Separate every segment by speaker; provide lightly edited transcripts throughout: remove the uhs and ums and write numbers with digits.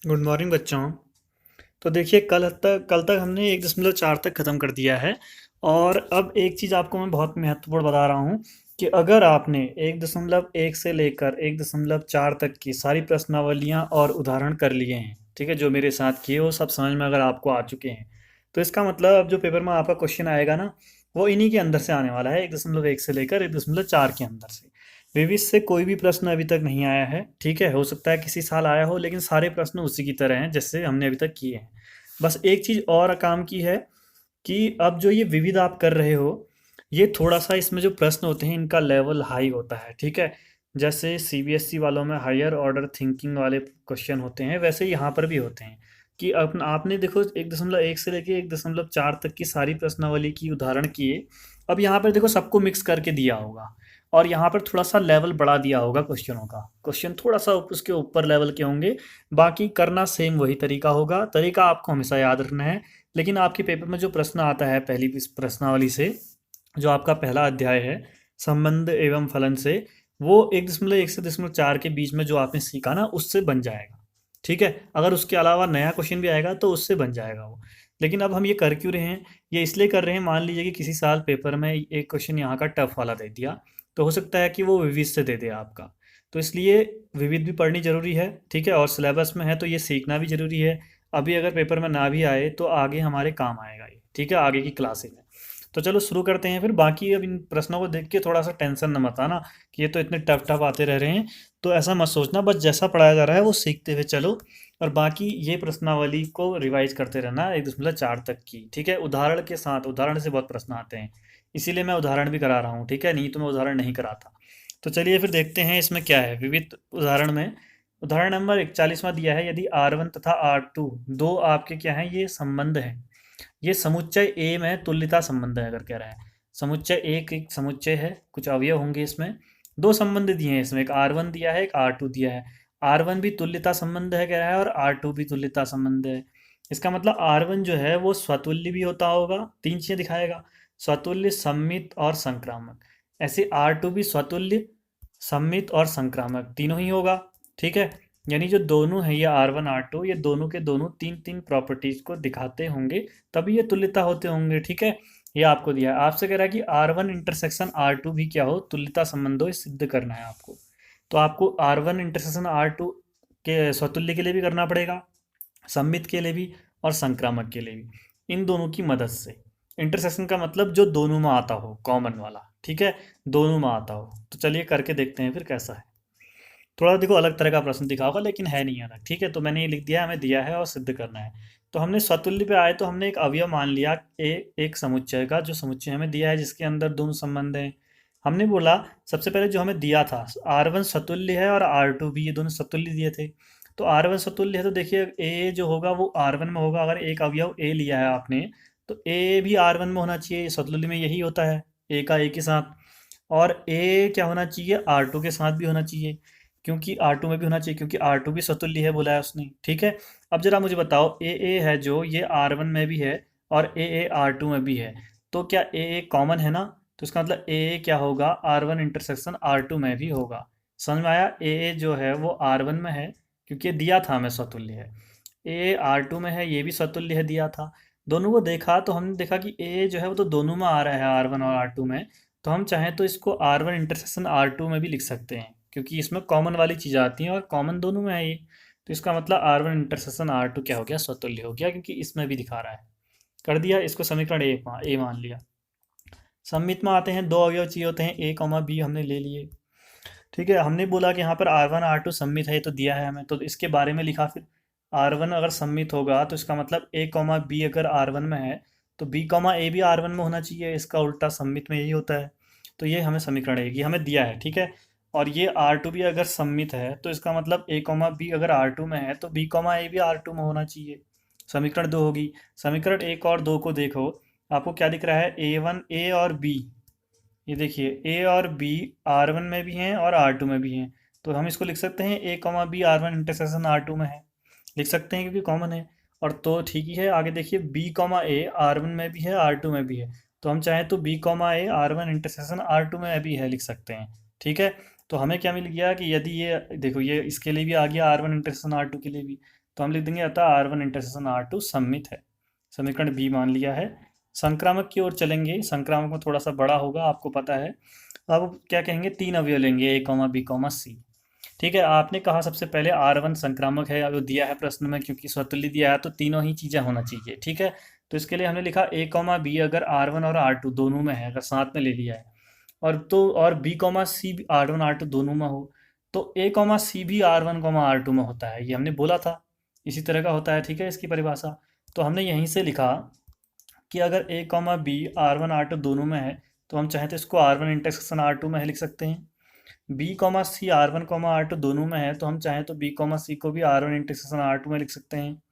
Speaker 1: Good morning बच्चों। तो देखिए कल तक हमने 1.4 तक ख़त्म कर दिया है। और अब एक चीज़ आपको मैं बहुत महत्वपूर्ण बता रहा हूँ कि अगर आपने 1.1 से लेकर 1.4 तक की सारी प्रश्नावलियाँ और उदाहरण कर लिए हैं, ठीक है, जो मेरे साथ किए वो सब समझ में अगर आपको आ चुके हैं, तो इसका मतलब अब जो पेपर में आपका क्वेश्चन आएगा ना, वो इन्हीं के अंदर से आने वाला है, 1.1 से लेकर 1.4 के अंदर से। विविध से कोई भी प्रश्न अभी तक नहीं आया है, ठीक है, हो सकता है किसी साल आया हो, लेकिन सारे प्रश्न उसी की तरह हैं जैसे हमने अभी तक किए हैं। बस एक चीज़ और काम की है कि अब जो ये विविध आप कर रहे हो, ये थोड़ा सा इसमें जो प्रश्न होते हैं इनका लेवल हाई होता है, ठीक है। जैसे सीबीएसई वालों में हायर ऑर्डर थिंकिंग वाले क्वेश्चन होते हैं, वैसे यहाँ पर भी होते हैं कि आपने देखो 1.1 से लेके 1.4 तक की सारी प्रश्नावली की उदाहरण किए। अब यहाँ पर देखो सबको मिक्स करके दिया होगा, और यहाँ पर थोड़ा सा लेवल बढ़ा दिया होगा क्वेश्चनों का, क्वेश्चन थोड़ा सा उसके ऊपर लेवल के होंगे। बाकी करना सेम वही तरीका होगा, तरीका आपको हमेशा याद रखना है। लेकिन आपके पेपर में जो प्रश्न आता है पहली प्रश्नावली से, जो आपका पहला अध्याय है संबंध एवं फलन से, वो 1.1 से 1.4 के बीच में जो आपने सीखा ना उससे बन जाएगा, ठीक है। अगर उसके अलावा नया क्वेश्चन भी आएगा तो उससे बन जाएगा वो। लेकिन अब हम ये कर क्यों रहे हैं, ये इसलिए कर रहे हैं, मान लीजिए कि किसी साल पेपर में एक क्वेश्चन यहाँ का टफ वाला दे दिया, तो हो सकता है कि वो विविध से दे दे आपका। तो इसलिए विविध भी पढ़नी ज़रूरी है, ठीक है, और सिलेबस में है तो ये सीखना भी ज़रूरी है। अभी अगर पेपर में ना भी आए तो आगे हमारे काम आएगा ये, ठीक है, आगे की क्लासे में। तो चलो शुरू करते हैं फिर। बाकी अब इन प्रश्नों को देख के थोड़ा सा टेंशन न मत आना कि ये तो इतने टफ टफ आते रह रहे हैं, तो ऐसा मत सोचना, बस जैसा पढ़ाया जा रहा है वो सीखते हुए चलो। और बाकी ये प्रश्नावली को रिवाइज करते रहना 1.4 तक की, ठीक है, उदाहरण के साथ। उदाहरण से बहुत प्रश्न आते हैं, इसीलिए मैं उदाहरण भी करा रहा हूँ, ठीक है, नहीं तो मैं उदाहरण नहीं कराता। तो चलिए फिर देखते हैं इसमें क्या है विविध उदाहरण में। उदाहरण नंबर 41वां दिया है, यदि R1 तथा R2 दो आपके क्या हैं, ये संबंध हैं। ये समुच्चय ए में तुल्यता संबंध है अगर कह रहा है। समुच्चय एक एक समुच्चय है, कुछ अवयव होंगे इसमें। दो संबंध दिए हैं इसमें, एक R1 दिया है, एक R2 दिया है। R1 भी तुल्यता संबंध है कह रहा है, और R2 भी तुल्यता संबंध है। इसका मतलब R1 जो है वो स्वतुल्य भी होता होगा, तीन चीजें दिखाएगा, स्वतुल्य, सम्मित और संक्रामक। ऐसे R2 भी स्वतुल्य, सम्मित और संक्रामक तीनों ही होगा, ठीक है। यानी जो दोनों है ये R1 R2, ये दोनों के दोनों तीन तीन प्रॉपर्टीज को दिखाते होंगे, तभी ये तुल्यता होते होंगे, ठीक है। ये आपको दिया है, आपसे कह रहा है कि R1 इंटरसेक्शन R2 भी क्या हो, तुल्यता संबंध हो, ये सिद्ध करना है आपको। तो आपको R1 इंटरसेक्शन R2 के स्वतुल्य के लिए भी करना पड़ेगा, सम्मित के लिए भी, और संक्रामक के लिए भी, इन दोनों की मदद से। इंटरसेक्शन का मतलब जो दोनों में आता हो, कॉमन वाला, ठीक है, दोनों में आता हो। तो चलिए करके देखते हैं फिर कैसा है। थोड़ा देखो अलग तरह का प्रश्न दिखा होगा, लेकिन है नहीं अलग, ठीक है। तो मैंने ये लिख दिया, हमें दिया है और सिद्ध करना है। तो हमने स्वतुल्य पे आए तो हमने एक अवयव मान लिया एक समुच्चय का, जो समुच्चय हमें दिया है जिसके अंदर दोनों संबंध हैं। हमने बोला सबसे पहले जो हमें दिया था, R1 स्वतुल्य है और R2 भी, ये दोनों स्वतुल्य दिए थे। तो R1 स्वतुल्य है तो देखिए ए जो होगा वो R1 में होगा। अगर एक अवयव ए लिया है आपने, तो ए भी R1 में होना चाहिए, स्वतुल्य में यही होता है, ए का ए के साथ। और ए क्या होना चाहिए, R2 के साथ भी होना चाहिए, क्योंकि R2 में भी होना चाहिए, क्योंकि R2 भी स्वतुल्य है बोला है उसने, ठीक है। अब जरा मुझे बताओ, ए है जो, ये R1 में भी है और ए R2 में भी है, तो क्या ए कॉमन है ना। तो इसका मतलब ए क्या होगा, R1 इंटरसेक्शन R2 में भी होगा। समझ में आया, ए जो है वो R1 में है, क्योंकि ये दिया था हमें स्वतुल्य है। ए R2 में है, ये भी स्वतुल्य है, दिया था। दोनों को देखा तो हमने देखा कि ए जो है वो तो दोनों में आ रहा है, R1 और R2 में। तो हम चाहें तो इसको R1 इंटरसेक्शन R2 में भी लिख सकते हैं, क्योंकि इसमें कॉमन वाली चीज़ आती हैं और कॉमन दोनों में है ये। तो इसका मतलब R1 इंटरसेक्शन R2 क्या हो गया, स्वतुल्य हो गया, क्योंकि इसमें भी दिखा रहा है। कर दिया इसको, समीकरण ए मान लिया। सम्मित में आते हैं, दो अवयव चाहिए होते हैं, ए कॉमा बी हमने ले लिए, ठीक है। हमने बोला कि यहाँ पर R1 R2 सम्मित है, ये तो दिया है हमें, तो इसके बारे में लिखा फिर। R1 अगर सम्मित होगा तो इसका मतलब ए कॉमा बी अगर R1 में है, तो बी कॉमा ए भी R1 में होना चाहिए, इसका उल्टा सम्मित में यही होता है। तो ये हमें समीकरण है, ये हमें दिया है, ठीक है। और ये R2 भी अगर सम्मित है तो इसका मतलब ए कॉमा बी अगर R2 में है तो बी कॉमा ए भी R2 में होना चाहिए। समीकरण दो होगी। समीकरण एक और दो को देखो, आपको क्या दिख रहा है, A1 ए और बी, ये देखिए ए और बी R1 में भी हैं और R2 में भी हैं। तो हम इसको लिख सकते हैं ए comma B R1 intersection R2 में है, लिख सकते हैं क्योंकि कॉमन है। और तो ठीक ही है, आगे देखिए बी कॉमा ए R1 में भी है R2 में भी है, तो हम चाहें तो बी कॉमा ए R1 इंटरसेक्शन R2 में भी है, लिख सकते हैं, ठीक है। तो हमें क्या मिल गया कि यदि ये देखो, ये इसके लिए भी आ गया R1 इंटरसेक्शन R2 के लिए भी, तो हम लिख देंगे अतः R1 इंटरसेक्शन R2 सममित है। समीकरण बी मान लिया है। संक्रामक की ओर चलेंगे, संक्रामक में थोड़ा सा बड़ा होगा, आपको पता है। अब क्या कहेंगे, 3 अवयव लेंगे, A, B, C। ठीक है, आपने कहा सबसे पहले R1 संक्रामक है, अब दिया है प्रश्न में, क्योंकि स्वतुल्य दिया है तो तीनों ही चीज़ें होना चाहिए। ठीक है, तो इसके लिए हमने लिखा A, B अगर R1 और R2 दोनों में है, अगर साथ में ले लिया है, और B, C R1 R2 दोनों में हो, तो A, C भी R1 R2 में होता है, ये हमने बोला था, इसी तरह का होता है। ठीक है, इसकी परिभाषा तो हमने यहीं से लिखा कि अगर A, B R1 R2 दोनों में है, तो हम चाहें तो इसको R1 इंटरसेक्शन R2 में लिख सकते हैं। B, C R1 R2 दोनों में है, तो हम चाहें तो B, C को भी R1 इंटरसेक्शन R2 में लिख सकते हैं।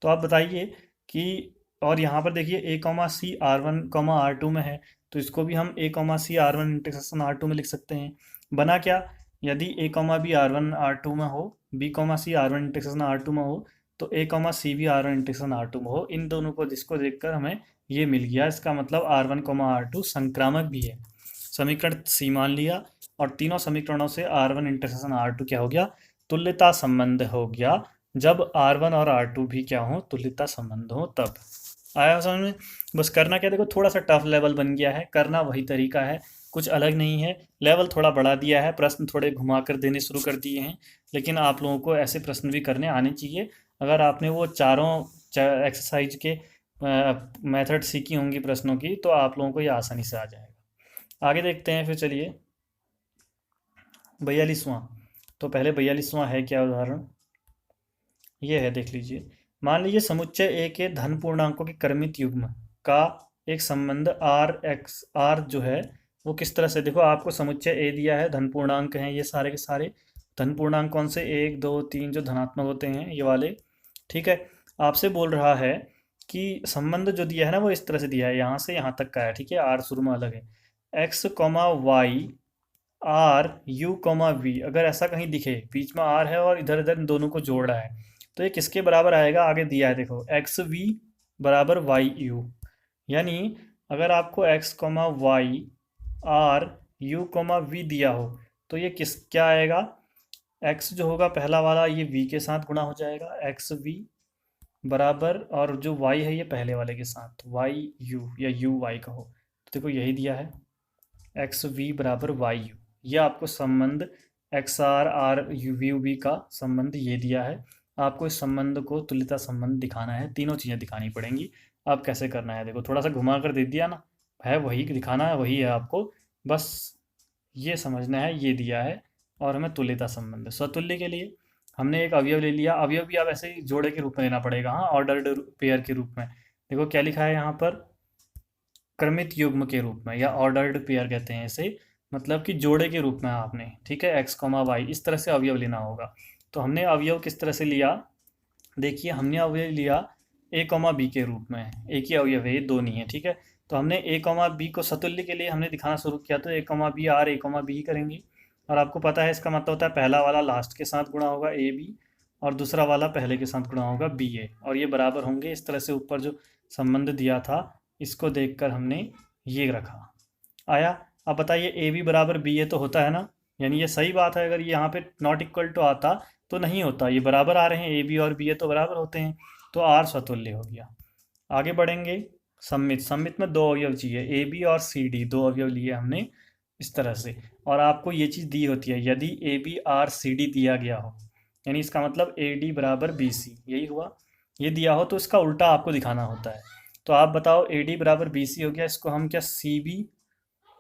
Speaker 1: तो आप बताइए कि, और यहाँ पर देखिए A, C R1 R2 में है, तो इसको भी हम A, C R1 intersection R2 में लिख सकते हैं। बना क्या, यदि A, B R1 R2 में हो, B, C R1 intersection R2 में हो, तो A, C भी R1 इंटरसेक्शन R2 में हो, इन दोनों को जिसको देखकर हमें ये मिल गया, इसका मतलब R1 R2 संक्रामक भी है। समीकरण सी मान लिया, और तीनों समीकरणों से R1 इंटरसेक्शन R2 क्या हो गया, तुल्यता संबंध हो गया, जब R1 और R2 भी क्या हो, तुल्यता संबंध हो तब। आया समझ में? बस करना क्या, देखो थोड़ा सा टफ लेवल बन गया है, करना वही तरीका है, कुछ अलग नहीं है, लेवल थोड़ा बढ़ा दिया है, प्रश्न थोड़े घुमा कर देने शुरू कर दिए हैं, लेकिन आप लोगों को ऐसे प्रश्न भी करने आने चाहिए। अगर आपने वो चारों एक्सरसाइज के मेथड सीखी होंगी प्रश्नों की, तो आप लोगों को ये आसानी से आ जाएगा। आगे देखते हैं फिर, चलिए 42वां। तो पहले 42वां है क्या उदाहरण, ये है, देख लीजिए। मान लीजिए समुच्चय ए के धन पूर्णांकों के क्रमित युग्म का एक संबंध R जो है वो किस तरह से, देखो आपको समुच्चय ए दिया है, धन पूर्णांक हैं ये सारे के सारे। धन पूर्णांक कौन से, 1, 2, 3 जो धनात्मक होते हैं ये वाले। ठीक है, आपसे बोल रहा है कि संबंध जो दिया है ना वो इस तरह से दिया है, यहाँ से यहाँ तक का है। ठीक है, R शुरू में अलग है, X, Y RU, V, अगर ऐसा कहीं दिखे बीच में R है और इधर इधर इन दोनों को जोड़ रहा है, तो ये किसके बराबर आएगा, आगे दिया है देखो, XV बराबर YU। यानी अगर आपको X, Y RU, V दिया हो, तो ये क्या आएगा, X जो होगा पहला वाला ये V के साथ गुणा हो जाएगा, XV बराबर, और जो Y है ये पहले वाले के साथ YU या UY का हो, तो देखो यही दिया है, XV बराबर YU। ये आपको संबंध XR का संबंध ये दिया है। आपको इस संबंध को तुल्यता संबंध दिखाना है, तीनों चीज़ें दिखानी पड़ेंगी। आप कैसे करना है, देखो थोड़ा सा घुमा कर दे दिया ना, है वही दिखाना है, वही है आपको, बस ये समझना है, ये दिया है, और हमें तुल्यता संबंध, स्वतुल्य के लिए हमने एक अवयव ले लिया। अवयव भी आप ऐसे ही जोड़े के रूप में लेना पड़ेगा, हाँ, ऑर्डर्ड पेयर के रूप में। देखो क्या लिखा है यहाँ पर, क्रमित युग्म के रूप में, या ऑर्डर्ड पेयर कहते हैं इसे, मतलब कि जोड़े के रूप में आपने, ठीक है, X, Y इस तरह से अवयव लेना होगा। तो हमने अवयव किस तरह से लिया, देखिए हमने अवयव लिया A, B के रूप में, एक ही अवयव है, ये दो नहीं है। ठीक है, तो हमने A, B को सतुल्य के लिए हमने दिखाना शुरू किया, तो A, B R A, B ही करेंगे। और आपको पता है इसका मतलब होता है पहला वाला लास्ट के साथ गुणा होगा AB, और दूसरा वाला पहले के साथ गुणा होगा BA, और ये बराबर होंगे। इस तरह से ऊपर जो संबंध दिया था इसको देखकर हमने ये रखा, आया। अब बताइए ए बी बराबर बी ए तो होता है ना, यानी ये सही बात है। अगर ये यहाँ पे नॉट इक्वल टू आता तो नहीं होता, ये बराबर आ रहे हैं, ए बी और बी ए तो बराबर होते हैं, तो आर स्वतुल्य हो गया। आगे बढ़ेंगे, सम्मित। सम्मित में दो अवयव चाहिए, ए बी और सी डी, दो अवयव लिए हमने इस तरह से। और आपको ये चीज़ दी होती है, यदि A B R C D दिया गया हो, यानी इसका मतलब ए डी बराबर बी सी, यही हुआ। ये दिया हो तो इसका उल्टा आपको दिखाना होता है। तो आप बताओ, ए डी बराबर बी सी हो गया, इसको हम क्या सी बी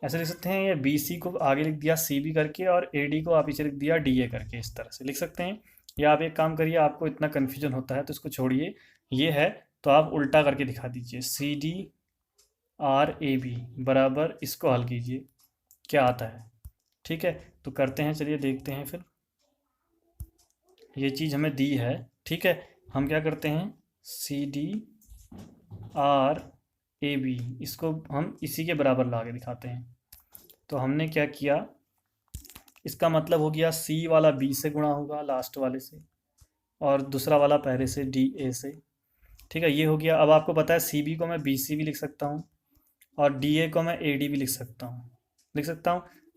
Speaker 1: ऐसे लिख सकते हैं, या बी सी को आगे लिख दिया सी बी करके, और ए डी को आप पीछे लिख दिया डी ए करके, इस तरह से लिख सकते हैं। या आप एक काम करिए, आपको इतना कन्फ्यूजन होता है तो इसको छोड़िए, ये है तो आप उल्टा करके दिखा दीजिए, C D R A B बराबर, इसको हल कीजिए क्या आता है। ठीक है, तो करते हैं, चलिए देखते हैं फिर। ये चीज़ हमें दी है, ठीक है, हम क्या करते हैं, C D R A B, इसको हम इसी के बराबर ला के दिखाते हैं। तो हमने क्या किया, इसका मतलब हो गया सी वाला बी से गुणा होगा लास्ट वाले से, और दूसरा वाला पहले से डी ए से। ठीक है, ये हो गया। अब आपको पता है सी बी को मैं बी सी भी लिख सकता हूँ, और डी ए को मैं ए डी भी लिख सकता हूँ।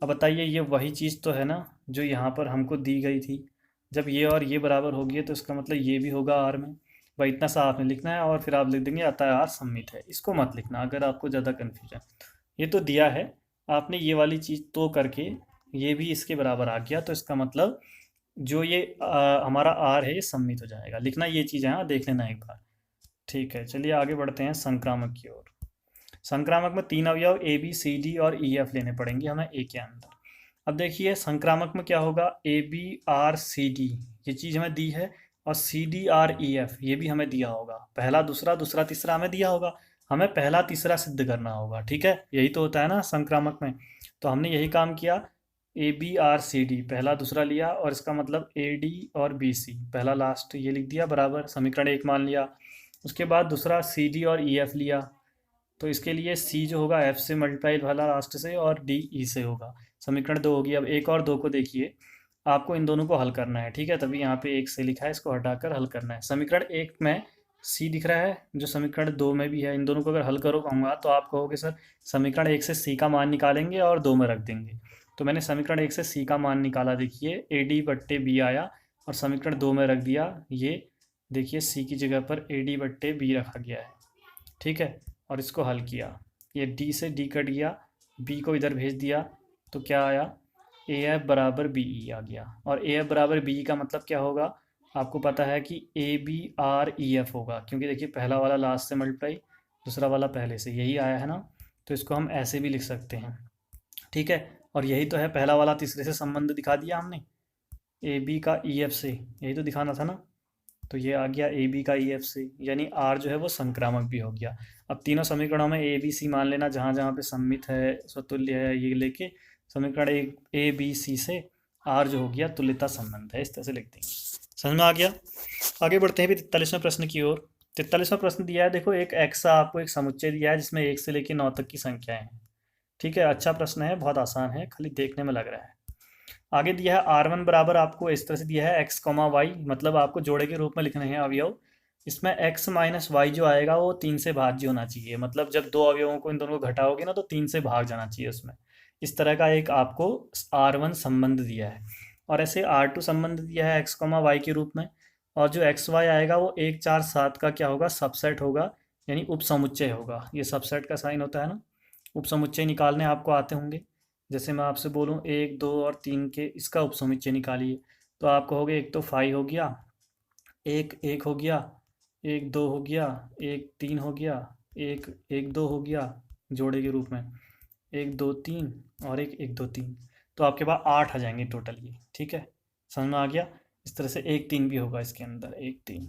Speaker 1: अब बताइए, ये वही चीज़ तो है ना जो यहाँ पर हमको दी गई थी, जब ये और ये बराबर होगी तो इसका मतलब ये भी होगा आर में। भाई इतना सा आपने लिखना है, और फिर आप लिख देंगे आता है आर सममित है। इसको मत लिखना अगर आपको ज़्यादा कन्फ्यूजन। ये तो दिया है, आपने ये वाली चीज़ तो करके ये भी इसके बराबर आ गया, तो इसका मतलब जो ये हमारा आर है ये सम्मित हो जाएगा। लिखना ये चीज़ है, हाँ देख लेना एक बार। ठीक है, चलिए आगे बढ़ते हैं संक्रामक की ओर। संक्रामक में 3 अवयव ए बी सी डी और ई एफ लेने पड़ेंगे हमें ए के अंदर। अब देखिए संक्रामक में क्या होगा, A B R C D ये चीज़ हमें दी है, और C D R E F ये भी हमें दिया होगा। पहला दूसरा दूसरा तीसरा हमें दिया होगा, हमें पहला तीसरा सिद्ध करना होगा। ठीक है, यही तो होता है ना संक्रामक में। तो हमने यही काम किया, A B R C D पहला दूसरा लिया, और इसका मतलब ए डी और बी सी पहला लास्ट ये लिख दिया बराबर, समीकरण एक मान लिया। उसके बाद दूसरा सी डी और ई एफ लिया, तो इसके लिए सी जो होगा एफ से मल्टीप्लाई वाला लास्ट से, और डी ई से होगा। समीकरण दो होगी। अब एक और दो को देखिए, आपको इन दोनों को हल करना है। ठीक है, तभी यहाँ पे एक से लिखा है, इसको हटाकर हल करना है। समीकरण एक में सी दिख रहा है, जो समीकरण दो में भी है। इन दोनों को अगर हल करो कहूँगा तो आप कहोगे सर समीकरण एक से सी का मान निकालेंगे और दो में रख देंगे। तो मैंने समीकरण एक से सी का मान निकाला, देखिए ए डी बट्टे बी आया, और समीकरण दो में रख दिया। ये देखिए सी की जगह पर ए डी बट्टे बी रखा गया है। ठीक है, और इसको हल किया, ये डी से डी कट गया, बी को इधर भेज दिया, तो क्या आया, ए एफ बराबर बी ई आ गया। और ए एफ बराबर बी ई का मतलब क्या होगा, आपको पता है कि A B R E F होगा, क्योंकि देखिए पहला वाला लास्ट से मल्टीप्लाई, दूसरा वाला पहले से, यही आया है ना। तो इसको हम ऐसे भी लिख सकते हैं। ठीक है, और यही तो है, पहला वाला तीसरे से संबंध दिखा दिया हमने, ए बी का ई एफ से, यही तो दिखाना था ना। तो ये आ गया ए बी का ई एफ से, यानी आर जो है वो संक्रामक भी हो गया। अब तीनों समीकरणों में ए बी सी मान लेना, जहाँ जहाँ पे सम्मित है स्वतुल्य है ये लेके, समीकरण एक ए बी सी से आर जो हो गया तुल्यता संबंध है, इस तरह से लिख देंगे। समझ में आ गया। आगे बढ़ते हैं फिर 43वें प्रश्न की ओर। 43वां प्रश्न दिया है, देखो एक एक्स आपको एक समुच्चय दिया है जिसमें 1 से लेकर 9 तक की संख्याएं हैं। ठीक है, अच्छा प्रश्न है, बहुत आसान है, खाली देखने में लग रहा है। आगे दिया है आर वन बराबर, आपको इस तरह से दिया है एक्स कॉमा वाई, मतलब आपको जोड़े के रूप में लिखने हैं अवयव। इसमें एक्स माइनस वाई जो आएगा वो 3 से भाज्य होना चाहिए, मतलब जब दो अवयवों को इन दोनों को घटाओगे ना तो 3 से भाग जाना चाहिए उसमें। इस तरह का एक आपको आर वन संबंध दिया है, और ऐसे आर टू संबंध दिया है एक्स कॉमा वाई के रूप में। और जो एक्स वाई आएगा वो 1 4 7 का क्या होगा, सबसेट होगा, यानी उपसमुच्चय होगा। ये सबसेट का साइन होता है ना। उपसमुच्चय निकालने आपको आते होंगे, जैसे मैं आपसे बोलूँ 1 2 और 3 के इसका उपसमुच्चय निकालिए, तो आप कहोगे एक तो 5 हो गया, एक 1 हो गया, एक 2 हो गया, एक 3 हो गया, एक 1 2 हो गया जोड़े के रूप में, 1 2 3 और एक 1 2 3, तो आपके पास 8 आ जाएंगे टोटल ये। ठीक है, समझ में आ गया। इस तरह से 1 3 भी होगा इसके अंदर, 1 3।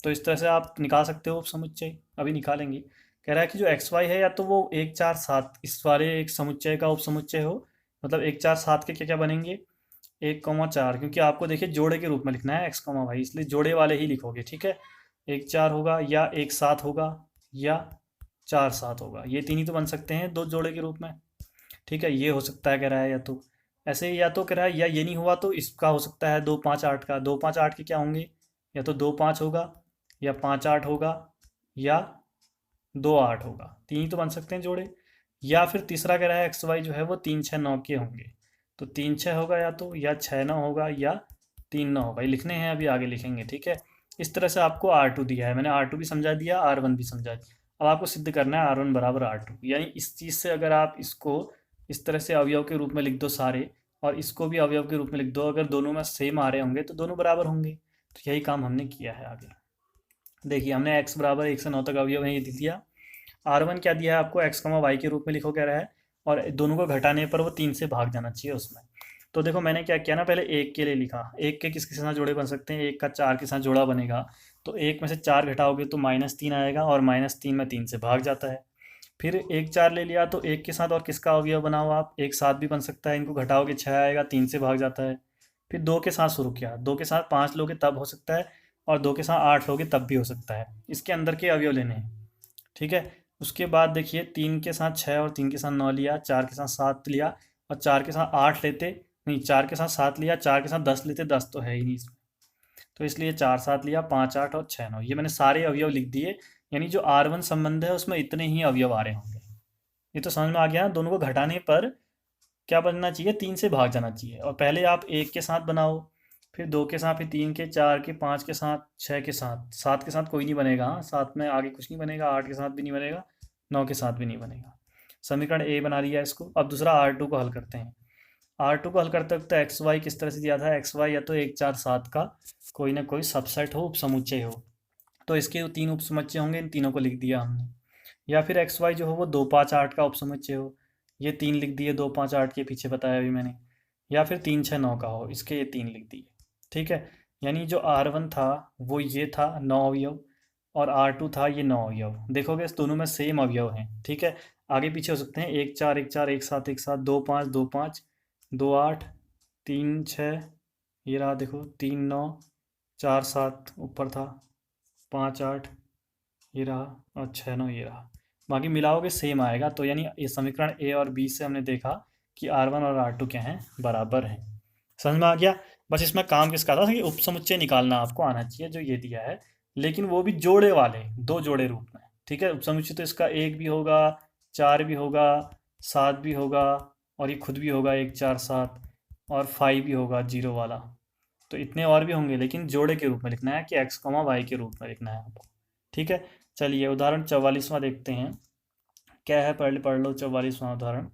Speaker 1: तो इस तरह से आप निकाल सकते हो उपसमुच्चय, अभी निकालेंगे। कह रहा है कि जो एक्स वाई है या तो वो 1 4 7 इस वाले एक समुच्चय का उपसमुच्चय हो, मतलब 1 4 7 के क्या क्या बनेंगे, 1 4, क्योंकि आपको देखिए जोड़े के रूप में लिखना है एक्स कॉमा वाई, इसलिए जोड़े वाले ही लिखोगे। ठीक है, 1 4 होगा, या 1 7 होगा, या 4 7 होगा, ये तीन ही तो बन सकते हैं दो जोड़े के रूप में। ठीक है, ये हो सकता है कह रहा है, या तो ऐसे, या तो कह रहा है, या ये नहीं हुआ तो इसका हो सकता है 2 5 8 का। 2 5 8 के क्या होंगे, या तो 2 5 होगा, या 5 8 होगा, या 2 8 होगा, तीन ही तो बन सकते हैं जोड़े। या फिर तीसरा कह रहा है एक्स वाई जो है वो 3 6 9 के होंगे, तो 3 6 होगा, या तो या 6 9 होगा, या 3 9 होगा। ये लिखने हैं, अभी आगे लिखेंगे। ठीक है, इस तरह से आपको R2 दिया है, मैंने R2 भी समझा दिया, R1 भी समझा दिया। अब आपको सिद्ध करना है R1 बराबर R2, यानी इस चीज़ से अगर आप इसको इस तरह से अवयव के रूप में लिख दो सारे, और इसको भी अवयव के रूप में लिख दो, अगर दोनों में सेम आ रहे होंगे तो दोनों बराबर होंगे। तो यही काम हमने किया है। आगे देखिए, हमने x बराबर 1 से 9 तक अवयव है ये दे दिया। R1 क्या दिया है आपको, एक्स कमा वाई के रूप में लिखो कह रहा है, और दोनों को घटाने पर वो 3 से भाग जाना चाहिए उसमें। तो देखो मैंने क्या किया ना, पहले एक के लिए लिखा, एक के किसके साथ जोड़े बन सकते हैं, एक का 4 के साथ जोड़ा बनेगा, तो एक में से 4 घटाओगे तो -3 आएगा, और -3 में 3 से भाग जाता है। फिर 1 4 ले लिया, तो एक के साथ और किसका अवयव बनाओ आप, एक साथ भी बन सकता है, इनको घटाओगे 6 आएगा, 3 से भाग जाता है। फिर 2 के साथ शुरू किया, 2 के साथ 5 लोगे तब हो सकता है, और 2 के साथ 8 लोगे तब भी हो सकता है। इसके अंदर के अवयव लेने हैं। ठीक है, उसके बाद देखिए 3 के साथ 6 और 3 के साथ 9 लिया, 4 के साथ 7 लिया, और 4 के साथ 8 लेते, नहीं 4 के साथ 7 लिया, 4 के साथ 10 लेते, 10 तो है ही नहीं इसमें, तो इसलिए 4 7 लिया, 5 8 और 6 9, ये मैंने सारे अवयव लिख दिए। यानी जो R1 संबंध है उसमें इतने ही अवयव आ रहे होंगे। ये तो समझ में आ गया। दोनों को घटाने पर क्या बनना चाहिए, 3 से भाग जाना चाहिए। और पहले आप एक के साथ बनाओ, फिर 2 के साथ, फिर 3 के, 4 के, 5 के साथ, 6 के साथ, 7 के साथ कोई नहीं बनेगा। हाँ, 7 में आगे कुछ नहीं बनेगा, 8 के साथ भी नहीं बनेगा, 9 के साथ भी नहीं बनेगा। समीकरण ए बना लिया इसको। अब दूसरा R2 को हल करते हैं। R2 को हल करते वक्त एक्स वाई किस तरह से दिया था, एक्स वाई या तो 1 4 7 का कोई ना कोई सबसेट हो, उपसमुच्चय हो। तो इसके 3 उपसमुच्चय होंगे, इन तीनों को लिख दिया हमने। या फिर एक्स वाई जो हो वो 2 5 8 का उपसमुच्चय हो, ये 3 लिख दिए, 2 5 8 के पीछे बताया अभी मैंने। या फिर 3 6 9 का हो, इसके ये 3 लिख दिए। ठीक है, यानी जो R1 था वो ये था 9 अवयव, और R2 था ये 9 अवयव। देखोगे इस दोनों में सेम अवयव हैं। ठीक है, आगे पीछे हो सकते हैं 1 4 1 4 1 7 1 7, 2 5 2 5, 2 8, 3 6, ये रहा देखो 3 9, 4 7 ऊपर था, 5 8 ये रहा, और 6 9 ये रहा। बाकी मिलाओगे सेम आएगा। तो यानी ये समीकरण ए और बी से हमने देखा कि R1 और R2 क्या हैं, बराबर हैं। समझ में आ गया। बस इसमें काम किसका था कि उपसमुच्चय निकालना आपको आना चाहिए, जो ये दिया है, लेकिन वो भी जोड़े वाले, 2 जोड़े रूप में। ठीक है, उपसमुच्चय तो इसका 1 भी होगा, 4 भी होगा, 7 भी होगा, और ये खुद भी होगा 1 4 7, और 5 भी होगा 0 वाला। तो इतने और भी होंगे, लेकिन जोड़े के रूप में लिखना है कि x, y के रूप में लिखना है आपको। ठीक है, चलिए उदाहरण 44वां देखते हैं क्या है। पढ़ लो 44वां उदाहरण।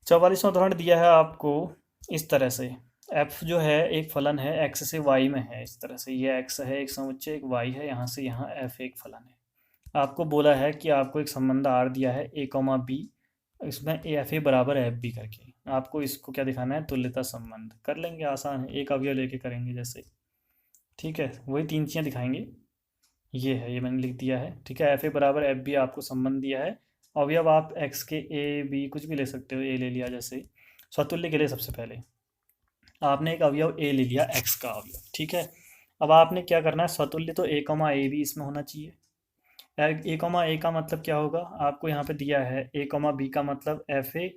Speaker 1: 44वां उदाहरण दिया है आपको इस तरह से। f जो है एक फलन है, x से y में है। इस तरह से ये x है एक समुच्चय, एक y है, यहाँ से यहाँ f एक फलन है। आपको बोला है कि आपको एक संबंध R दिया है a, b, इसमें एफ ए बराबर एफ बी करके आपको इसको क्या दिखाना है, तुल्यता संबंध। कर लेंगे, आसान है, एक अवयव लेके करेंगे जैसे। ठीक है, वही 3 चीज़ें दिखाएंगे। ये है, ये मैंने लिख दिया है। ठीक है, एफ ए बराबर एफ बी आपको संबंध दिया है। अवयव आप एक्स के ए बी कुछ भी ले सकते हो, ए ले लिया जैसे। स्वतुल्य के लिए सबसे पहले आपने एक अवयव ए ले लिया, एक्स का अवयव। ठीक है, अब आपने क्या करना है, स्वतुल्य तो ए कॉमा ए बी इसमें होना चाहिए। ए कॉमा ए का मतलब क्या होगा, आपको यहाँ पे दिया है ए कॉमा बी का मतलब एफ ए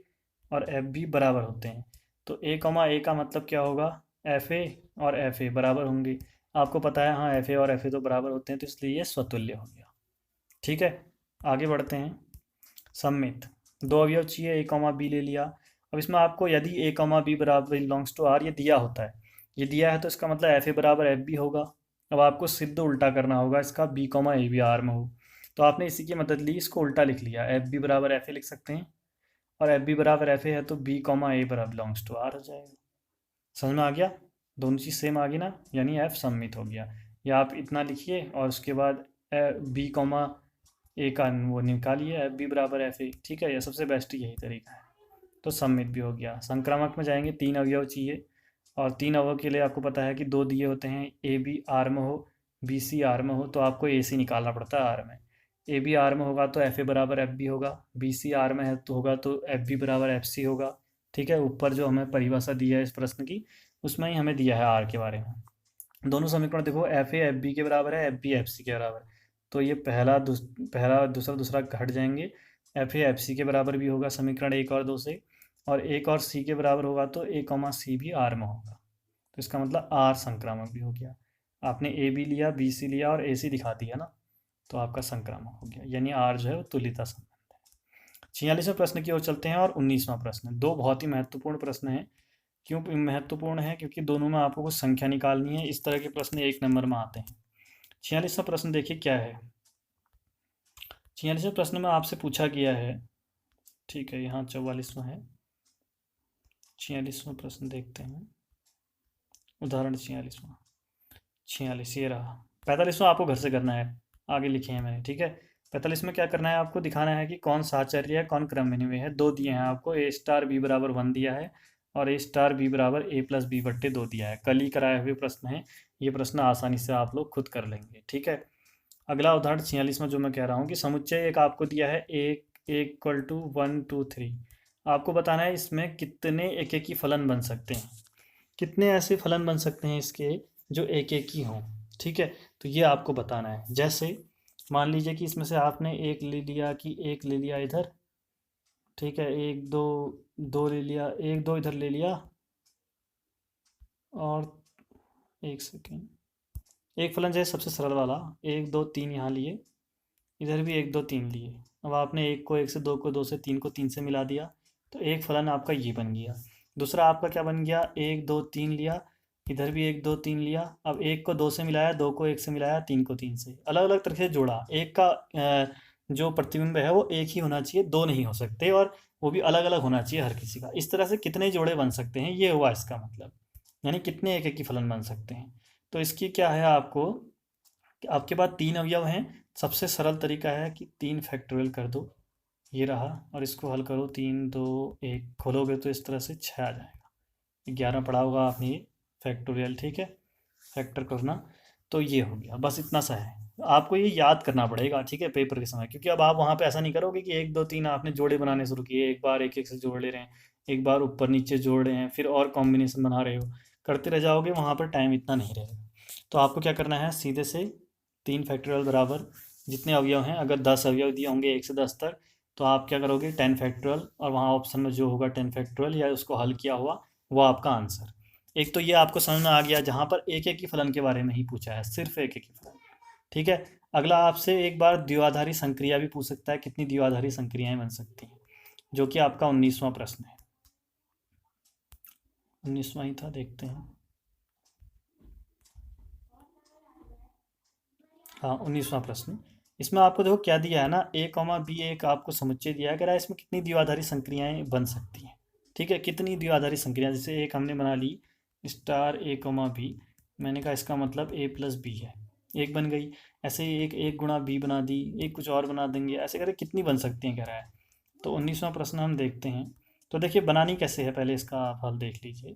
Speaker 1: और एफ बी बराबर होते हैं। तो ए कॉमा ए का मतलब क्या होगा, एफ ए और एफ ए बराबर होंगे। आपको पता है, हाँ एफ ए और एफ ए तो बराबर होते हैं, तो इसलिए ये स्वतुल्य हो गया। ठीक है, आगे बढ़ते हैं। सम्मित, 2 अवयव चाहिए, ए कॉमा बी ले लिया। अब इसमें आपको यदि ए कॉमा बी बराबर बिलोंग्स टू आर ये दिया होता है, ये दिया है, तो इसका मतलब एफ ए बराबर एफ बी होगा। अब आपको सिद्ध उल्टा करना होगा इसका, B comma A B R में हो। तो आपने इसी की मदद ली, इसको उल्टा लिख लिया, एफ बी बराबर एफ ए लिख सकते हैं, और एफ बी बराबर एफ ए है तो बी कॉमा ए बराबर बिलोंग्स टू आर हो जाएगा। समझ में आ गया, दोनों चीज़ सेम आ गई ना, यानी एफ सम्मित हो गया। या आप इतना लिखिए और उसके बाद बी कॉमा ए का वो निकालिए, एफ बी बराबर एफ ए। ठीक है, यह सबसे बेस्ट यही तरीका है। तो सम्मित भी हो गया। संक्रामक में जाएंगे, 3 अवयव चाहिए, और 3 अवयव के लिए आपको पता है कि 2 दिए होते हैं, ए बी आर में हो, बी सी आर में हो, तो आपको ए सी निकालना पड़ता है आर में। ए बी आर में होगा तो एफ ए बराबर एफ बी होगा, बी सी आर में है तो होगा तो एफ बी बराबर एफ सी होगा। ठीक है, ऊपर जो हमें परिभाषा दी है इस प्रश्न की, उसमें ही हमें दिया है आर के बारे में। दोनों समीकरण देखो, एफ ए एफ बी के बराबर है, एफ बी एफ सी के बराबर है। तो ये पहला दूसरा दूसरा घट जाएंगे। एफ ए एफ सी के बराबर भी होगा समीकरण 1 और 2 से, और 1 और सी के बराबर होगा तो ए कॉमा सी भी आर में होगा। तो इसका मतलब आर संक्रामक भी हो गया। आपने ए बी लिया, बी सी लिया और ए सी दिखा दिया ना, तो आपका संक्रामक हो गया, यानी आर जो है वो तुल्यता संबंध है। 46वें प्रश्न की ओर चलते हैं, और 19वां प्रश्न। 2 बहुत ही महत्वपूर्ण प्रश्न हैं। क्यों महत्वपूर्ण है, क्योंकि दोनों में आपको कुछ संख्या निकालनी है। इस तरह के प्रश्न 1 नंबर में आते हैं। 46वां प्रश्न देखिए क्या है। 46वें प्रश्न में आपसे पूछा गया है, ठीक है, यहाँ 44वां है। 46वां प्रश्न देखते हैं, उदाहरण 46वां। 46 ये रहा। 45वां आपको घर से करना है, आगे लिखे हैं मैंने। ठीक है, 45 में क्या करना है, आपको दिखाना है कि कौन साहचर्य है, कौन क्रम विनिमय है। 2 दिए हैं आपको, ए स्टार बी बराबर 1 दिया है, और ए स्टार बी बराबर ए प्लस बी बट्टे 2 दिया है। कल ही कराए हुए प्रश्न है, ये प्रश्न आसानी से आप लोग खुद कर लेंगे। ठीक है, अगला उदाहरण 46 में जो मैं कह रहा हूँ कि समुच्चय एक आपको दिया है, एक इक्वल टू 1 2 3। आपको बताना है इसमें कितने एक एक ही फलन बन सकते हैं, कितने ऐसे फलन बन सकते हैं इसके जो एक एक ही हों। ठीक है, तो ये आपको बताना है। जैसे मान लीजिए कि इसमें से आपने एक ले लिया, कि एक ले लिया इधर, ठीक है, एक दो, दो ले लिया, एक दो इधर ले लिया, और एक सेकेंड, एक फलन जो है सबसे सरल वाला, 1 2 3 यहाँ लिए, इधर भी 1 2 3 लिए। अब आपने एक को 1 से, 2 को 2 से, 3 को 3 से मिला दिया, तो एक फलन आपका ये बन गया। दूसरा आपका क्या बन गया, 1 2 3 लिया, इधर भी 1 2 3 लिया। अब 1 को 2 से मिलाया, 2 को 1 से मिलाया, 3 को 3 से, अलग अलग तरह से जोड़ा। एक का जो प्रतिबिंब है वो एक ही होना चाहिए, दो नहीं हो सकते, और वो भी अलग अलग होना चाहिए हर किसी का। इस तरह से कितने जोड़े बन सकते हैं, ये हुआ इसका मतलब, यानी कितने एक एक की फलन बन सकते हैं। तो इसकी क्या है आपको, कि आपके पास 3 अवयव हैं। सबसे सरल तरीका है कि 3 फैक्टोरियल कर दो, ये रहा, और इसको हल करो, 3 2 1 खोलोगे तो इस तरह से 6 आ जाएगा। 11 पढ़ा होगा आपने ये फैक्टोरियल, ठीक है, फैक्टर करना। तो ये हो गया, बस इतना सा है। आपको ये याद करना पड़ेगा, ठीक है, पेपर के समय, क्योंकि अब आप वहाँ पे ऐसा नहीं करोगे कि 1 2 3 आपने जोड़े बनाने शुरू किए, एक बार एक एक से जोड़ ले रहे हैं, एक बार ऊपर नीचे जोड़ रहे हैं, फिर और कॉम्बिनेशन बना रहे हो, करते रह जाओगे, वहाँ पर टाइम इतना नहीं रहेगा। तो आपको क्या करना है, सीधे से 3 फैक्टोरियल बराबर जितने अवयव हैं, अगर 10 अवयव दिए होंगे 1 से 10 तक, तो आप क्या करोगे, 10 फैक्टोरियल, और वहाँ ऑप्शन में जो होगा 10 फैक्टोरियल या उसको हल किया हुआ, वो आपका आंसर। एक तो ये आपको समझ में आ गया, जहाँ पर एक एक ही फलन के बारे में ही पूछा है, सिर्फ एक एक ही फलन, ठीक है। अगला आपसे एक बार द्विआधारी संक्रिया भी पूछ सकता है, कितनी द्विआधारी संक्रियाएं बन सकती हैं, जो कि आपका 19वां प्रश्न है। 19वां ही था, देखते हैं। हाँ, 19वां प्रश्न। इसमें आपको देखो क्या दिया है ना, ए कॉमा बी, एक आपको समुच्चय दिया है, कह रहा है इसमें कितनी द्विआधारी संक्रियाएं बन सकती हैं, ठीक है। कितनी द्विआधारी संक्रियाएं, जैसे एक हमने बना ली स्टार ए कॉमा बी, मैंने कहा इसका मतलब ए प्लस बी है, एक बन गई। ऐसे ही एक एक गुणा बी बना दी, एक कुछ और बना देंगे, ऐसे करके कितनी बन सकती हैं कह रहा है। तो 19वां प्रश्न हम देखते हैं। तो देखिए बनानी कैसे है, पहले इसका आप हल देख लीजिए।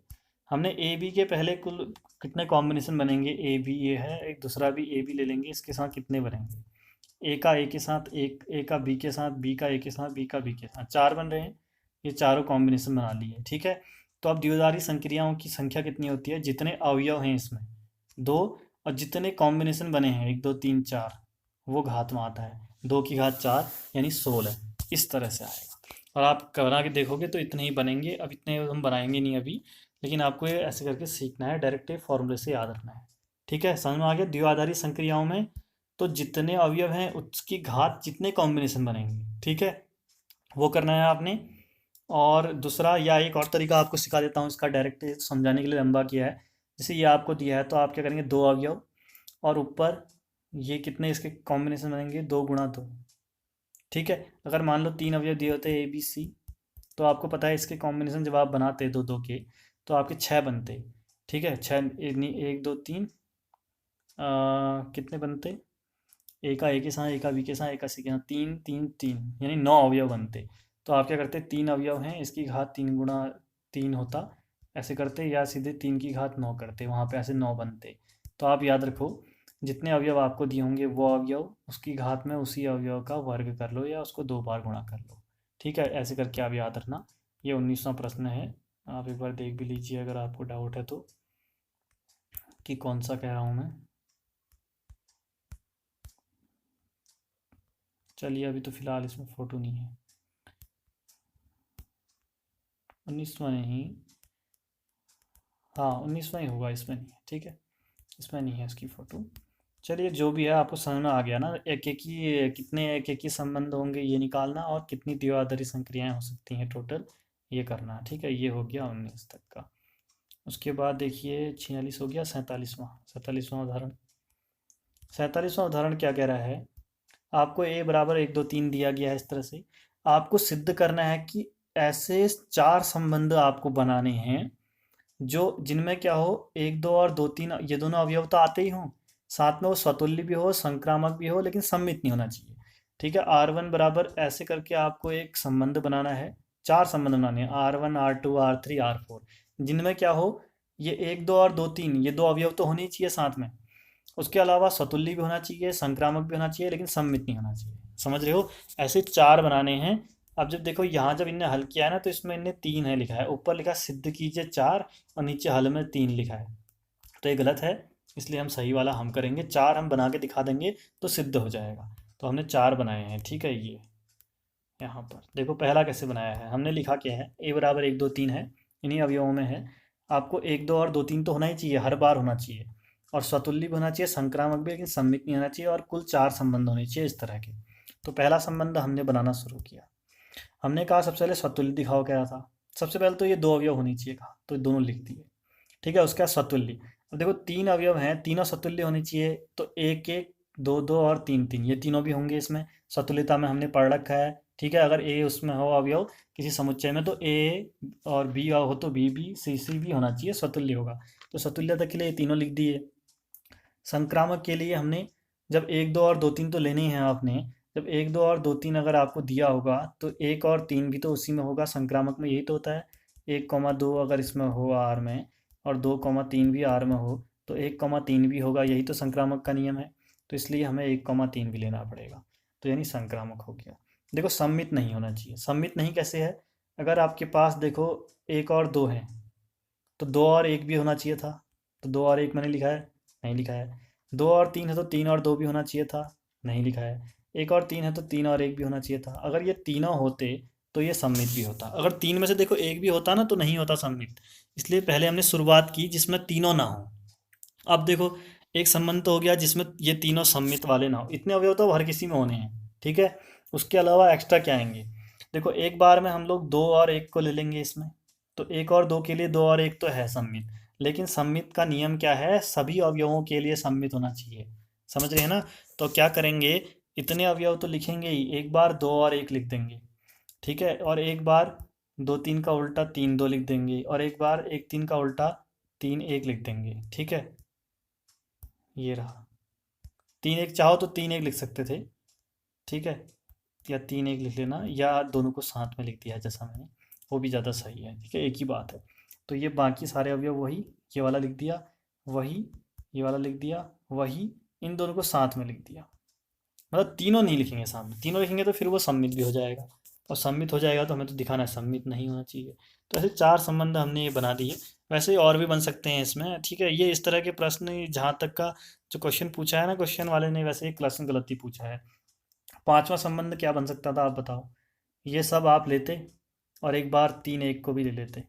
Speaker 1: हमने ए बी के पहले कुल कितने कॉम्बिनेशन बनेंगे, ए बी ये है, एक दूसरा भी ए बी ले लेंगे, इसके साथ कितने बनेंगे, ए का ए के साथ, एक ए का बी के साथ, बी का ए के साथ, बी का बी के साथ, चार बन रहे हैं। ये चारों कॉम्बिनेशन बना लिए, ठीक है। तो अब द्विआधारी संक्रियाओं की संख्या कितनी होती है, जितने अवयव हैं इसमें दो, और जितने कॉम्बिनेशन बने हैं 1 2 3 4, वो घात में आता है, 2 की घात 4 यानी 16, इस तरह से आएगा। और आप बना के देखोगे तो इतने ही बनेंगे, अब इतने हम बनाएंगे नहीं अभी, लेकिन आपको ये ऐसे करके सीखना है, डायरेक्ट फॉर्मूले से याद रखना है, ठीक है। समझ में आ गया, द्विआधारी संक्रियाओं में तो जितने अवयव हैं उसकी घात जितने कॉम्बिनेशन बनेंगे, ठीक है, वो करना है आपने। और दूसरा, या एक और तरीका आपको सिखा देता हूँ इसका, डायरेक्ट समझाने के लिए लंबा किया है। जैसे ये आपको दिया है तो आप क्या करेंगे, दो अवयव, और ऊपर ये कितने इसके कॉम्बिनेशन बनेंगे, 2 गुणा 2, ठीक है। अगर मान लो 3 अवयव दिए होते ए बी सी, तो आपको पता है इसके कॉम्बिनेशन जब आप बनाते दो दो के, तो आपके 6 बनते, ठीक है। 6, 1 2 3, कितने बनते, ए का ए के साथ, ए का बी के साथ, ए का सी के साथ, 3 3 3, यानी 9 अवयव बनते। तो आप क्या करते, 3 अवयव हैं, इसकी घात 3 गुणा 3 होता, ऐसे करते, या सीधे 3 की घात 9 करते, वहाँ पे ऐसे 9 बनते। तो आप याद रखो, जितने अवयव आपको दिए होंगे वो अवयव, उसकी घात में उसी अवयव का वर्ग कर लो, या उसको 2 बार गुणा कर लो, ठीक है। ऐसे करके आप याद रखना। ये 19वां प्रश्न है, आप एक बार देख भी लीजिए अगर आपको डाउट है तो, कि कौन सा कह रहा हूँ मैं। चलिए, अभी तो फिलहाल इसमें फ़ोटो नहीं है, 19वां नहीं, हाँ 19वां ही होगा, इसमें नहीं है, ठीक है, इसमें नहीं है इसकी फ़ोटो। चलिए, जो भी है आपको समझ में आ गया ना, एक एक ही कितने एक एक ही संबंध होंगे ये निकालना, और कितनी द्विआधारी संक्रियाएं हो सकती हैं टोटल, ये करना, ठीक है। ये हो गया 19 तक का। उसके बाद देखिए 46 हो गया, 47वां उदाहरण। 47वां उदाहरण क्या कह रहा है, आपको ए बराबर 1 2 3 दिया गया है, इस तरह से आपको सिद्ध करना है कि ऐसे 4 संबंध आपको बनाने हैं जो जिनमें क्या हो, 1 2 और 2 3 ये दोनों अवयव तो आते ही हों, साथ में वो स्वतुल्य भी हो, संक्रामक भी हो, लेकिन सममित नहीं होना चाहिए, ठीक है। R1 बराबर ऐसे करके आपको एक संबंध बनाना है, 4 संबंध बनाने हैं, R1 R2 R3 R4, जिनमें क्या हो, ये 1 2 और 2 3 ये दो अवयव तो होने ही चाहिए साथ में, उसके अलावा स्वतुल्य भी होना चाहिए, संक्रामक भी होना चाहिए, लेकिन सममित नहीं होना चाहिए, समझ रहे हो। ऐसे 4 बनाने हैं। अब जब देखो यहाँ जब इनने हल किया है ना, तो इसमें इनने 3 है लिखा है, ऊपर लिखा सिद्ध कीजिए 4, और नीचे हल में 3 लिखा है, तो ये गलत है, इसलिए हम सही वाला हम करेंगे, 4 हम बना के दिखा देंगे तो सिद्ध हो जाएगा। तो हमने 4 बनाए हैं, ठीक है। ये यहाँ पर देखो पहला कैसे बनाया है, हमने लिखा क्या है, ए बराबर 1 2 3 है, इन्हीं अवयवों में है, आपको 1 2 और 2 3 तो होना ही चाहिए, हर बार होना चाहिए, और स्वतुल्य भी होना चाहिए, संक्रामक भी, लेकिन सममित नहीं होना चाहिए, और कुल 4 संबंध होने चाहिए इस तरह के। तो पहला संबंध हमने बनाना शुरू किया। हमने कहा सबसे पहले स्वतुल्य दिखाओ, कह रहा था, सबसे पहले तो ये दो अवयव होनी चाहिए कहा, तो दोनों लिख दिए। ठीक है, उसका सतुल्य। अब देखो तीन अवयव हैं, तीनों सतुल्य होने चाहिए, तो एक एक, दो दो और तीन तीन, ये तीनों भी होंगे इसमें। सतुल्यता में हमने पढ़ रखा है। ठीक है, अगर ए उसमें हो अवयव किसी समुच्चय में, तो ए और बी हो तो बी बी, सी सी भी होना चाहिए, स्वतुल्य होगा। तो सतुल्यता के लिए ये तीनों लिख दिए। संक्रामक के लिए हमने, जब एक दो और दो तीन तो लेने ही हैं आपने, जब एक दो और दो तीन अगर आपको दिया होगा, तो एक और तीन भी तो उसी में होगा, संक्रामक में यही तो होता है। 1,2 अगर इसमें हो आर में, और 2,3 भी आर में हो, तो 1,3 भी होगा, यही तो संक्रामक का नियम है। तो इसलिए हमें 1,3 भी लेना पड़ेगा, तो यानी संक्रामक हो गया। देखो सम्मित नहीं होना चाहिए। सम्मित नहीं कैसे है? अगर आपके पास देखो एक और दो है, तो दो और एक भी होना चाहिए था, तो दो और एक मैंने लिखा है, नहीं लिखा है। दो और तीन है तो तीन और दो भी होना चाहिए था, नहीं लिखा है। एक और तीन है तो तीन और एक भी होना चाहिए था। अगर ये तीनों होते तो ये सम्मित भी होता। अगर तीन में से देखो एक भी होता ना, तो नहीं होता सम्मित। इसलिए पहले हमने शुरुआत की जिसमें तीनों ना हो। अब देखो एक संबंध तो हो गया जिसमें ये तीनों सम्मित वाले ना हो। इतने अवयव तो हर किसी में होने हैं। ठीक है, उसके अलावा एक्स्ट्रा क्या आएंगे? देखो एक बार में हम लोग दो और एक को ले लेंगे इसमें, तो एक और दो के लिए दो और एक तो है सम्मित। लेकिन सम्मित का नियम क्या है? सभी अवयवों के लिए सम्मित होना चाहिए। समझ रहे हैं ना? तो क्या करेंगे, इतने अवयव तो लिखेंगे ही, एक बार दो और एक लिख देंगे। ठीक है, और एक बार दो तीन का उल्टा तीन दो लिख देंगे, और एक बार एक तीन का उल्टा तीन एक लिख देंगे। ठीक है, ये रहा। तीन एक चाहो तो तीन एक लिख सकते थे। ठीक है, या तीन एक लिख लेना, या दोनों को साथ में लिख दिया जैसा मैंने, वो भी ज़्यादा सही है। ठीक है, एक ही बात है। तो ये बाकी सारे अवयव वही, ये वाला लिख दिया, वही, ये वाला लिख दिया, वही, इन दोनों को साथ में लिख दिया। मतलब तीनों नहीं लिखेंगे साथ में, तीनों लिखेंगे तो फिर वो सम्मित भी हो जाएगा, और सम्मित हो जाएगा तो हमें तो दिखाना है सम्मित नहीं होना चाहिए। तो ऐसे चार संबंध हमने ये बना दिए। वैसे और भी बन सकते हैं इसमें। ठीक है, ये इस तरह के प्रश्न जहाँ तक का जो क्वेश्चन पूछा है ना क्वेश्चन वाले ने, वैसे एक क्वेश्चन गलत ही पूछा है। पांचवा संबंध क्या बन सकता था आप बताओ? ये सब आप लेते और एक बार तीन एक को भी ले लेते,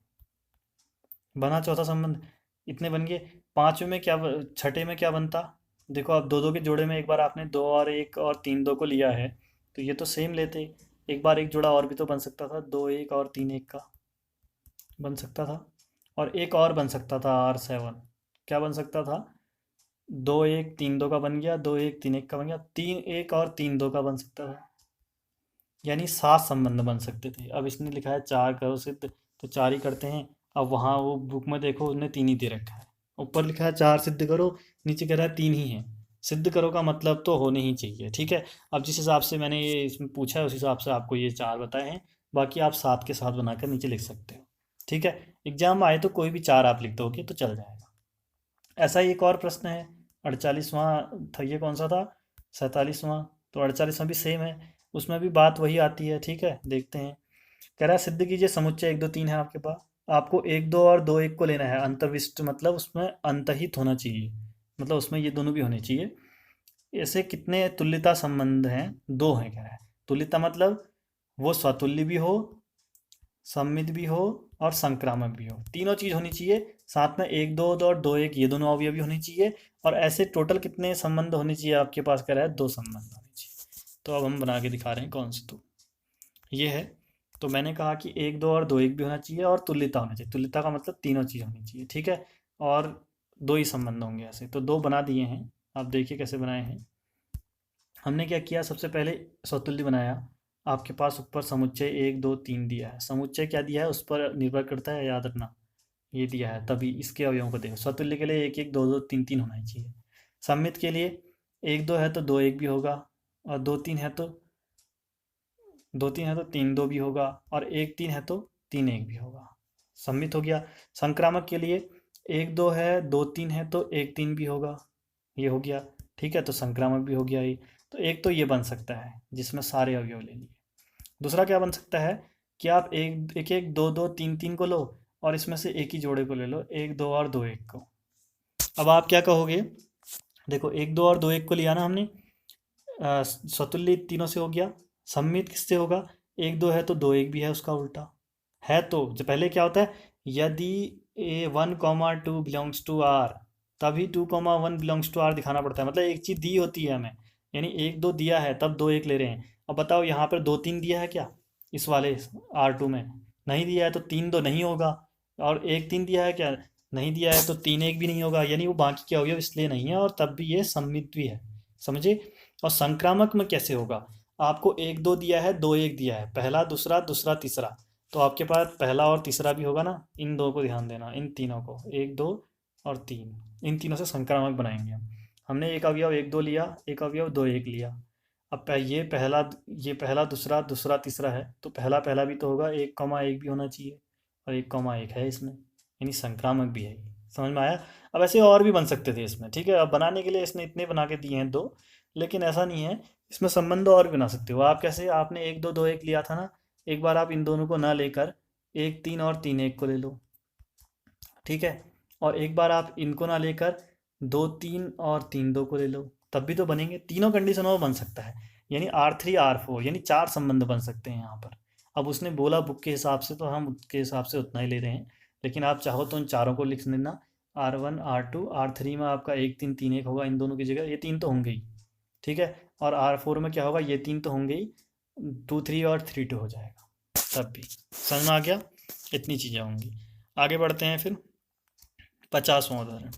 Speaker 1: बना चौथा संबंध। इतने बन गए। पांचवें में क्या छठे में क्या बनता? देखो अब दो दो के जोड़े में एक बार आपने दो और एक और तीन दो को लिया है, तो ये तो सेम लेते। एक बार एक जोड़ा और भी तो बन सकता था, दो एक और तीन एक का बन सकता था। और एक और बन सकता था R7। क्या बन सकता था? दो एक तीन दो का बन गया, दो एक तीन एक का बन गया, तीन एक और तीन दो का बन सकता था। यानी सात संबंध बन सकते थे। अब इसने लिखा है चार करो सिद्ध, तो चार ही करते हैं। अब वहाँ वो बुक में देखो उसने तीन ही दे रखा है। ऊपर लिखा है चार सिद्ध करो, नीचे कह रहा है तीन ही है। सिद्ध करो का मतलब तो होने ही चाहिए। ठीक है, अब जिस हिसाब से मैंने ये इसमें पूछा है उस हिसाब से आपको ये चार बताए हैं। बाकी आप सात के साथ बनाकर नीचे लिख सकते हो। ठीक है, एग्जाम में आए तो कोई भी चार आप लिख दोगे तो चल जाएगा। ऐसा ही एक और प्रश्न है, 48वां था, ये कौन सा था? 47वां। तो 48वां भी सेम है, उसमें भी बात वही आती है। ठीक है, देखते हैं। कह रहा है सिद्ध कीजिए समुच्चय एक दो तीन है आपके पास, आपको एक दो और दो एक को लेना है। अंतर्विष्ट मतलब उसमें अंतहित होना चाहिए, मतलब उसमें ये दोनों भी होने चाहिए। ऐसे कितने तुल्यता संबंध हैं? दो हैं कह रहा है। तुल्यता मतलब वो स्वतुल्य भी हो, सम्मित भी हो, और संक्रामक भी हो। तीनों चीज होनी चाहिए साथ में। एक दो दो और दो एक, ये दोनों अवयव भी होनी चाहिए। और ऐसे टोटल कितने संबंध होने चाहिए आपके पास? कह रहा है दो संबंध होने चाहिए। तो अब हम बना के दिखा रहे हैं कौन से। तो ये है। तो मैंने कहा कि एक दो और दो एक भी होना चाहिए, और तुल्यता होनी चाहिए। तुल्यता का मतलब तीनों चीज होनी चाहिए। ठीक है, और दो ही संबंध होंगे ऐसे। तो दो बना दिए हैं, आप देखिए कैसे बनाए हैं। हमने क्या किया, सबसे पहले स्वतुल्य बनाया। आपके पास ऊपर समुच्चय एक दो तीन दिया है, समुच्चय क्या दिया है उस पर निर्भर करता है, याद रखना। ये दिया है तभी इसके अवयवों को देखो। स्वतुल्य के लिए एक एक दो दो तीन तीन होना ही चाहिए। सम्मित के लिए एक दो है तो दो एक भी होगा, और दो तीन है तो तीन दो भी होगा, और एक तीन है तो तीन एक भी होगा। सम्मित हो गया। संक्रामक के लिए एक दो है, दो तीन है तो एक तीन भी होगा, ये हो गया। ठीक है, तो संक्रामक भी हो गया ये। तो एक तो ये बन सकता है जिसमें सारे अवयव ले लिए। दूसरा क्या बन सकता है कि आप एक एक एक दो दो तीन तीन को लो, और इसमें से एक ही जोड़े को ले लो, एक दो और दो एक को। अब आप क्या कहोगे? देखो एक दो और दो एक को लिया ना हमने, स्वतुल्य तीनों से हो गया। सम्मित किससे होगा? एक दो है तो दो एक भी है उसका उल्टा है। तो जो पहले क्या होता है, यदि A1, 2 बिलोंग्स टू आर, तभी 2, 1 बिलोंग्स टू आर दिखाना पड़ता है। मतलब एक चीज दी होती है हमें, यानी एक दो दिया है तब दो एक ले रहे हैं। अब बताओ यहाँ पर दो तीन दिया है क्या इस वाले R2 में? नहीं दिया है तो 3 2 नहीं होगा, और 1 3 दिया है क्या, नहीं दिया है तो 3 1 भी नहीं होगा, यानी वो बाकी के अवयव इसलिए नहीं है, और तब भी ये सममित भी है। समझे। और संक्रामक में कैसे होगा, आपको 1 2 दिया है, 2 1 दिया है, पहला दूसरा दूसरा तीसरा, तो आपके पास पहला और तीसरा भी होगा ना, इन दो को ध्यान देना, इन तीनों को, 1 2 और 3, इन तीनों से संक्रामक बनाएंगे हम। हमने एक अवयव 1 2 लिया, एक अवयव 2 1 लिया। अब ये पहला दूसरा दूसरा तीसरा है, तो पहला पहला भी तो होगा, 1 कॉमा 1 भी होना चाहिए, और 1 कॉमा 1 है इसमें, यानी संक्रामक भी है ये। समझ में आया। अब ऐसे और भी बन सकते थे इसमें, ठीक है। अब बनाने के लिए इसने इतने बना के दिए हैं दो, लेकिन ऐसा नहीं है, इसमें संबंध और भी बना सकते हो आप। कैसे, आपने 1 2 2 1 लिया था ना, एक बार आप इन दोनों को ना लेकर 1 3 और 3 1 को ले लो, ठीक है। और एक बार आप इनको ना लेकर 2 3 और 3 2 को ले लो, तब भी तो बनेंगे, तीनों कंडीशनों में बन सकता है। यानी R3 R4 यानी 4 संबंध बन सकते हैं यहाँ पर। अब उसने बोला बुक के हिसाब से, तो हम उसके हिसाब से उतना ही ले रहे हैं, लेकिन आप चाहो तो उन चारों को लिख लेना। R1 R2 R3 में आपका 1 3 3 1 होगा, इन दोनों की जगह ये तीन तो होंगे ही, ठीक है। और R4 में क्या होगा, ये तीन तो होंगे ही, 2 3 और 3 2 हो जाएगा, तब भी। समझ में आ गया। इतनी चीज़ें होंगी। आगे बढ़ते हैं फिर। 50वां उदाहरण।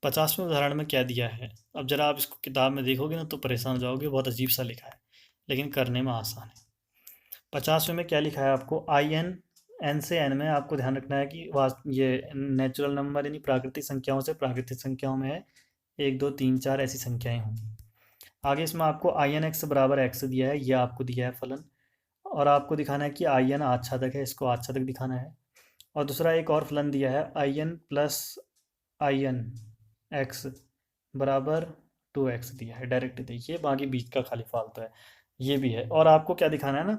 Speaker 1: 50वें उदाहरण में क्या दिया है, अब जरा आप इसको किताब में देखोगे ना तो परेशान हो जाओगे, बहुत अजीब सा लिखा है, लेकिन करने में आसान है। 50वें में क्या लिखा है आपको, आई एन, एन से एन में आपको ध्यान रखना है कि ये नेचुरल नंबर यानी प्राकृतिक संख्याओं से प्राकृतिक संख्याओं में है, 1 2 3 4 ऐसी संख्याएं होंगी। आगे इसमें आपको आई एन एक्स बराबर एक्स दिया है, यह आपको दिया है फलन, और आपको दिखाना है कि आई एन आच्छादक है, इसको आच्छादक दिखाना है। और दूसरा एक और फलन दिया है, I N plus I N X बराबर 2x दिया है, डायरेक्ट देखिए, बाकी बीच का खाली फालतू है, ये भी है। और आपको क्या दिखाना है ना,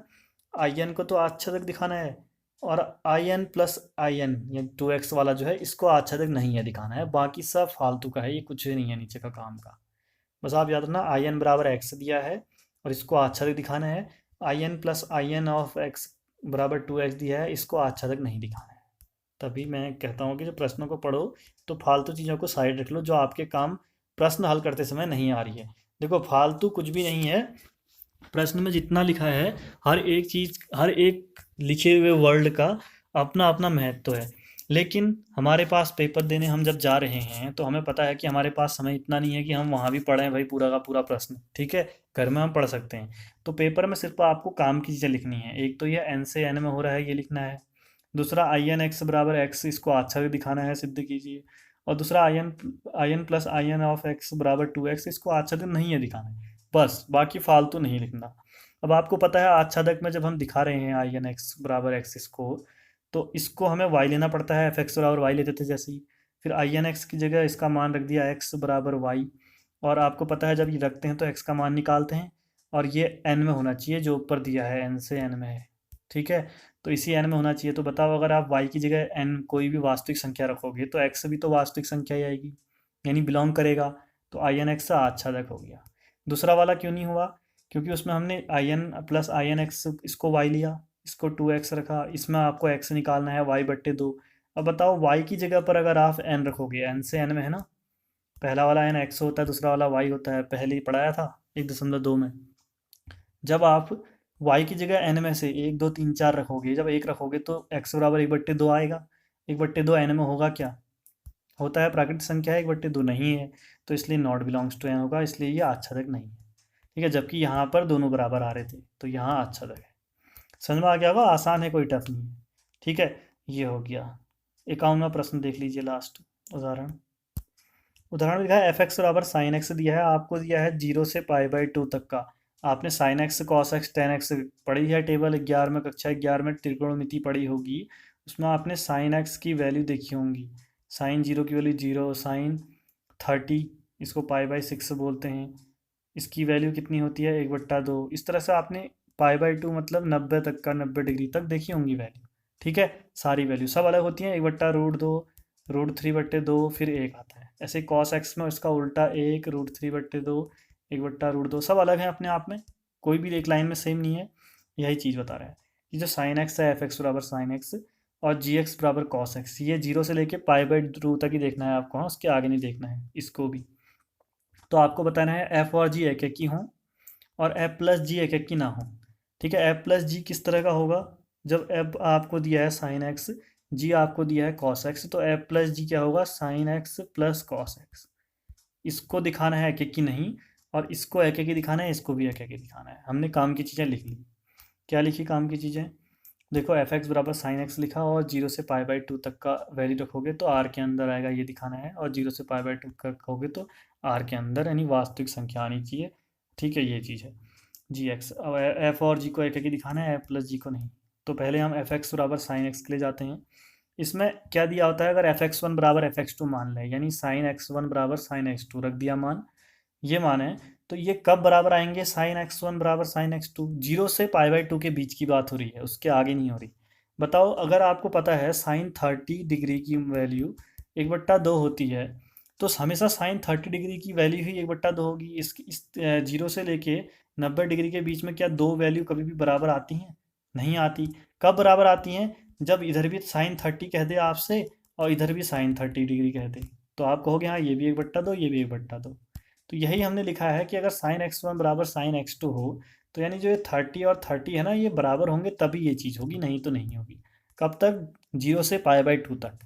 Speaker 1: आई एन को तो आच्छादक दिखाना है, और I N plus I N या 2x वाला जो है इसको आच्छादक नहीं है दिखाना है, बाकी सब फालतू का है, ये कुछ नहीं है नीचे का काम का। बस आप याद रखना, आई एन बराबर एक्स दिया है और इसको आच्छादक दिखाना है, I N plus I N of X बराबर 2x दिया है, इसको आच्छादक नहीं दिखाना है। तभी मैं कहता हूँ कि जब प्रश्नों को पढ़ो तो फालतू चीज़ों को साइड रख लो, जो आपके काम प्रश्न हल करते समय नहीं आ रही है। देखो फालतू कुछ भी नहीं है, प्रश्न में जितना लिखा है, हर एक चीज़, हर एक लिखे हुए वर्ड का अपना अपना महत्व है। लेकिन हमारे पास पेपर देने हम जब जा रहे हैं तो हमें पता है कि हमारे पास समय इतना नहीं है कि हम वहाँ भी पढ़ें भाई पूरा का पूरा प्रश्न, ठीक है। घर में हम पढ़ सकते हैं, तो पेपर में सिर्फ आपको काम की चीज़ें लिखनी है। एक तो ये एन से एन में हो रहा है, ये लिखना है। दूसरा आई एन एक्स बराबर एक्स, इसको अच्छा भी दिखाना है, सिद्ध कीजिए। और दूसरा I N plus I N of X बराबर 2x, इसको आच्छादक नहीं है दिखाना है, बस, बाकी फालतू नहीं लिखना। अब आपको पता है आच्छादक में जब हम दिखा रहे हैं आई एन एक्स बराबर एक्स इसको, तो इसको हमें y लेना पड़ता है, एफ एक्स बराबर वाई लेते थे जैसे ही, फिर आई एन एक्स की जगह इसका मान रख दिया एक्स बराबर वाई। और आपको पता है जब ये रखते हैं तो x का मान निकालते हैं, और ये n में होना चाहिए, जो ऊपर दिया है n से n में है, ठीक है। तो इसी n में होना चाहिए, तो बताओ अगर आप y की जगह n कोई भी वास्तविक संख्या रखोगे तो x भी तो वास्तविक संख्या ही आएगी, यानी बिलोंग करेगा, तो आई एन एक्स आच्छादक हो गया। दूसरा वाला क्यों नहीं हुआ, क्योंकि उसमें हमने I N plus I N X, इसको y लिया, इसको 2x रखा, इसमें आपको x निकालना है y/2। अब बताओ y की जगह पर अगर आप n रखोगे, n से n में है ना, पहला वाला n x होता है, दूसरा वाला y होता है, पहले ही पढ़ाया था 1.2 में। जब आप y की जगह n में से 1 2 3 4 रखोगे, जब 1 रखोगे तो x बराबर 1/2 आएगा, 1/2 n में होगा क्या, होता है प्राकृतिक संख्या है, 1/2 नहीं है, तो इसलिए नॉट बिलोंग्स टू n होगा, इसलिए ये आच्छादक नहीं है, ठीक है। जबकि यहाँ पर दोनों बराबर आ रहे थे, तो यहाँ आच्छादक है। समझ में आ गया होगा, आसान है, कोई टफ नहीं है, ठीक है। ये हो गया। 51वां प्रश्न देख लीजिए, लास्ट उदाहरण। उदाहरण में लिखा है एफ एक्स बराबर साइन एक्स दिया है, आपको दिया है 0 से π/2 तक का। आपने sine x cos x ten x पढ़ी है, टेबल 11 में, कक्षा 11 में त्रिकोणमिति पढ़ी होगी, उसमें आपने साइन एक्स की वैल्यू देखी होंगी। साइन 0 की वैल्यू 0, साइन 30 इसको π/6 बोलते हैं, इसकी वैल्यू कितनी होती है 1/2। इस तरह से आपने π/2 मतलब 90 तक का, 90 डिग्री तक देखी होंगी वैल्यू, ठीक है। सारी वैल्यू सब अलग होती हैं, 1/√2, √3/2, फिर 1 आता है। ऐसे कॉस एक्स में इसका उल्टा 1, √3/2, 1/√2, सब अलग हैं अपने आप में, कोई भी एक लाइन में सेम नहीं है। यही चीज़ बता रहा है कि जो साइन एक्स है, एफ एक्स बराबर साइन एक्स, और जी एक्स बराबर कॉस एक्स, ये 0 से लेके π/2 तक ही देखना है आपको, हाँ, उसके आगे नहीं देखना है इसको भी। तो आपको बताना है एफ और जी एक एक की हों, और एफ प्लस जी एक एक की ना हो, ठीक है। एफ प्लस जी किस तरह का होगा, जब एफ आपको दिया है साइन एक्स, जी आपको दिया है कॉस एक्स, तो एफ प्लस जी क्या होगा, sign X plus cos x. इसको दिखाना है एक एक की नहीं, और इसको एक एक की दिखाना है, इसको भी एक एक की दिखाना है। हमने काम की चीज़ें लिख ली। क्या लिखी काम की चीज़ें? देखो एफ एक्स बराबर साइन एक्स लिखा, और 0 से π/2 तक का वैल्यू रखोगे तो आर के अंदर आएगा, ये दिखाना है। और 0 से π/2 का रखोगे तो आर के अंदर, यानी वास्तविक संख्या आनी चाहिए। ठीक है, ये चीज़ है जी एक्स। अब एफ और जी को एक एक ही दिखाना है, एफ प्लस जी को नहीं। तो पहले हम एफ एक्स बराबर साइन एक्स के लिए जाते हैं। इसमें क्या दिया होता है, अगर एफ एक्स वन बराबर एफ एक्स टू मान लें, यानी साइन एक्स वन बराबर साइन एक्स टू रख दिया मान, ये मान है, तो ये कब बराबर आएंगे, साइन एक्स वन बराबर साइन एक्स टू, 0 से π/2 के बीच की बात हो रही है, उसके आगे नहीं हो रही। बताओ, अगर आपको पता है साइन 30 डिग्री की वैल्यू 1/2 होती है, तो हमेशा साइन 30 डिग्री की वैल्यू ही 1/2 होगी। इस 0 से लेके 90 डिग्री के बीच में क्या दो वैल्यू कभी भी बराबर आती हैं? नहीं आती। कब बराबर आती हैं? जब इधर भी साइन 30 कह दे आपसे, और इधर भी साइन 30 डिग्री कह दे, तो आप कहोगे हाँ ये भी 1/2, ये भी 1/2। तो यही हमने लिखा है कि अगर साइन एक्स वन बराबर साइन एक्स टू हो, तो यानी जो ये 30 और 30 है ना, ये बराबर होंगे तभी ये चीज़ होगी, नहीं तो नहीं होगी। कब तक? 0 से π/2 तक,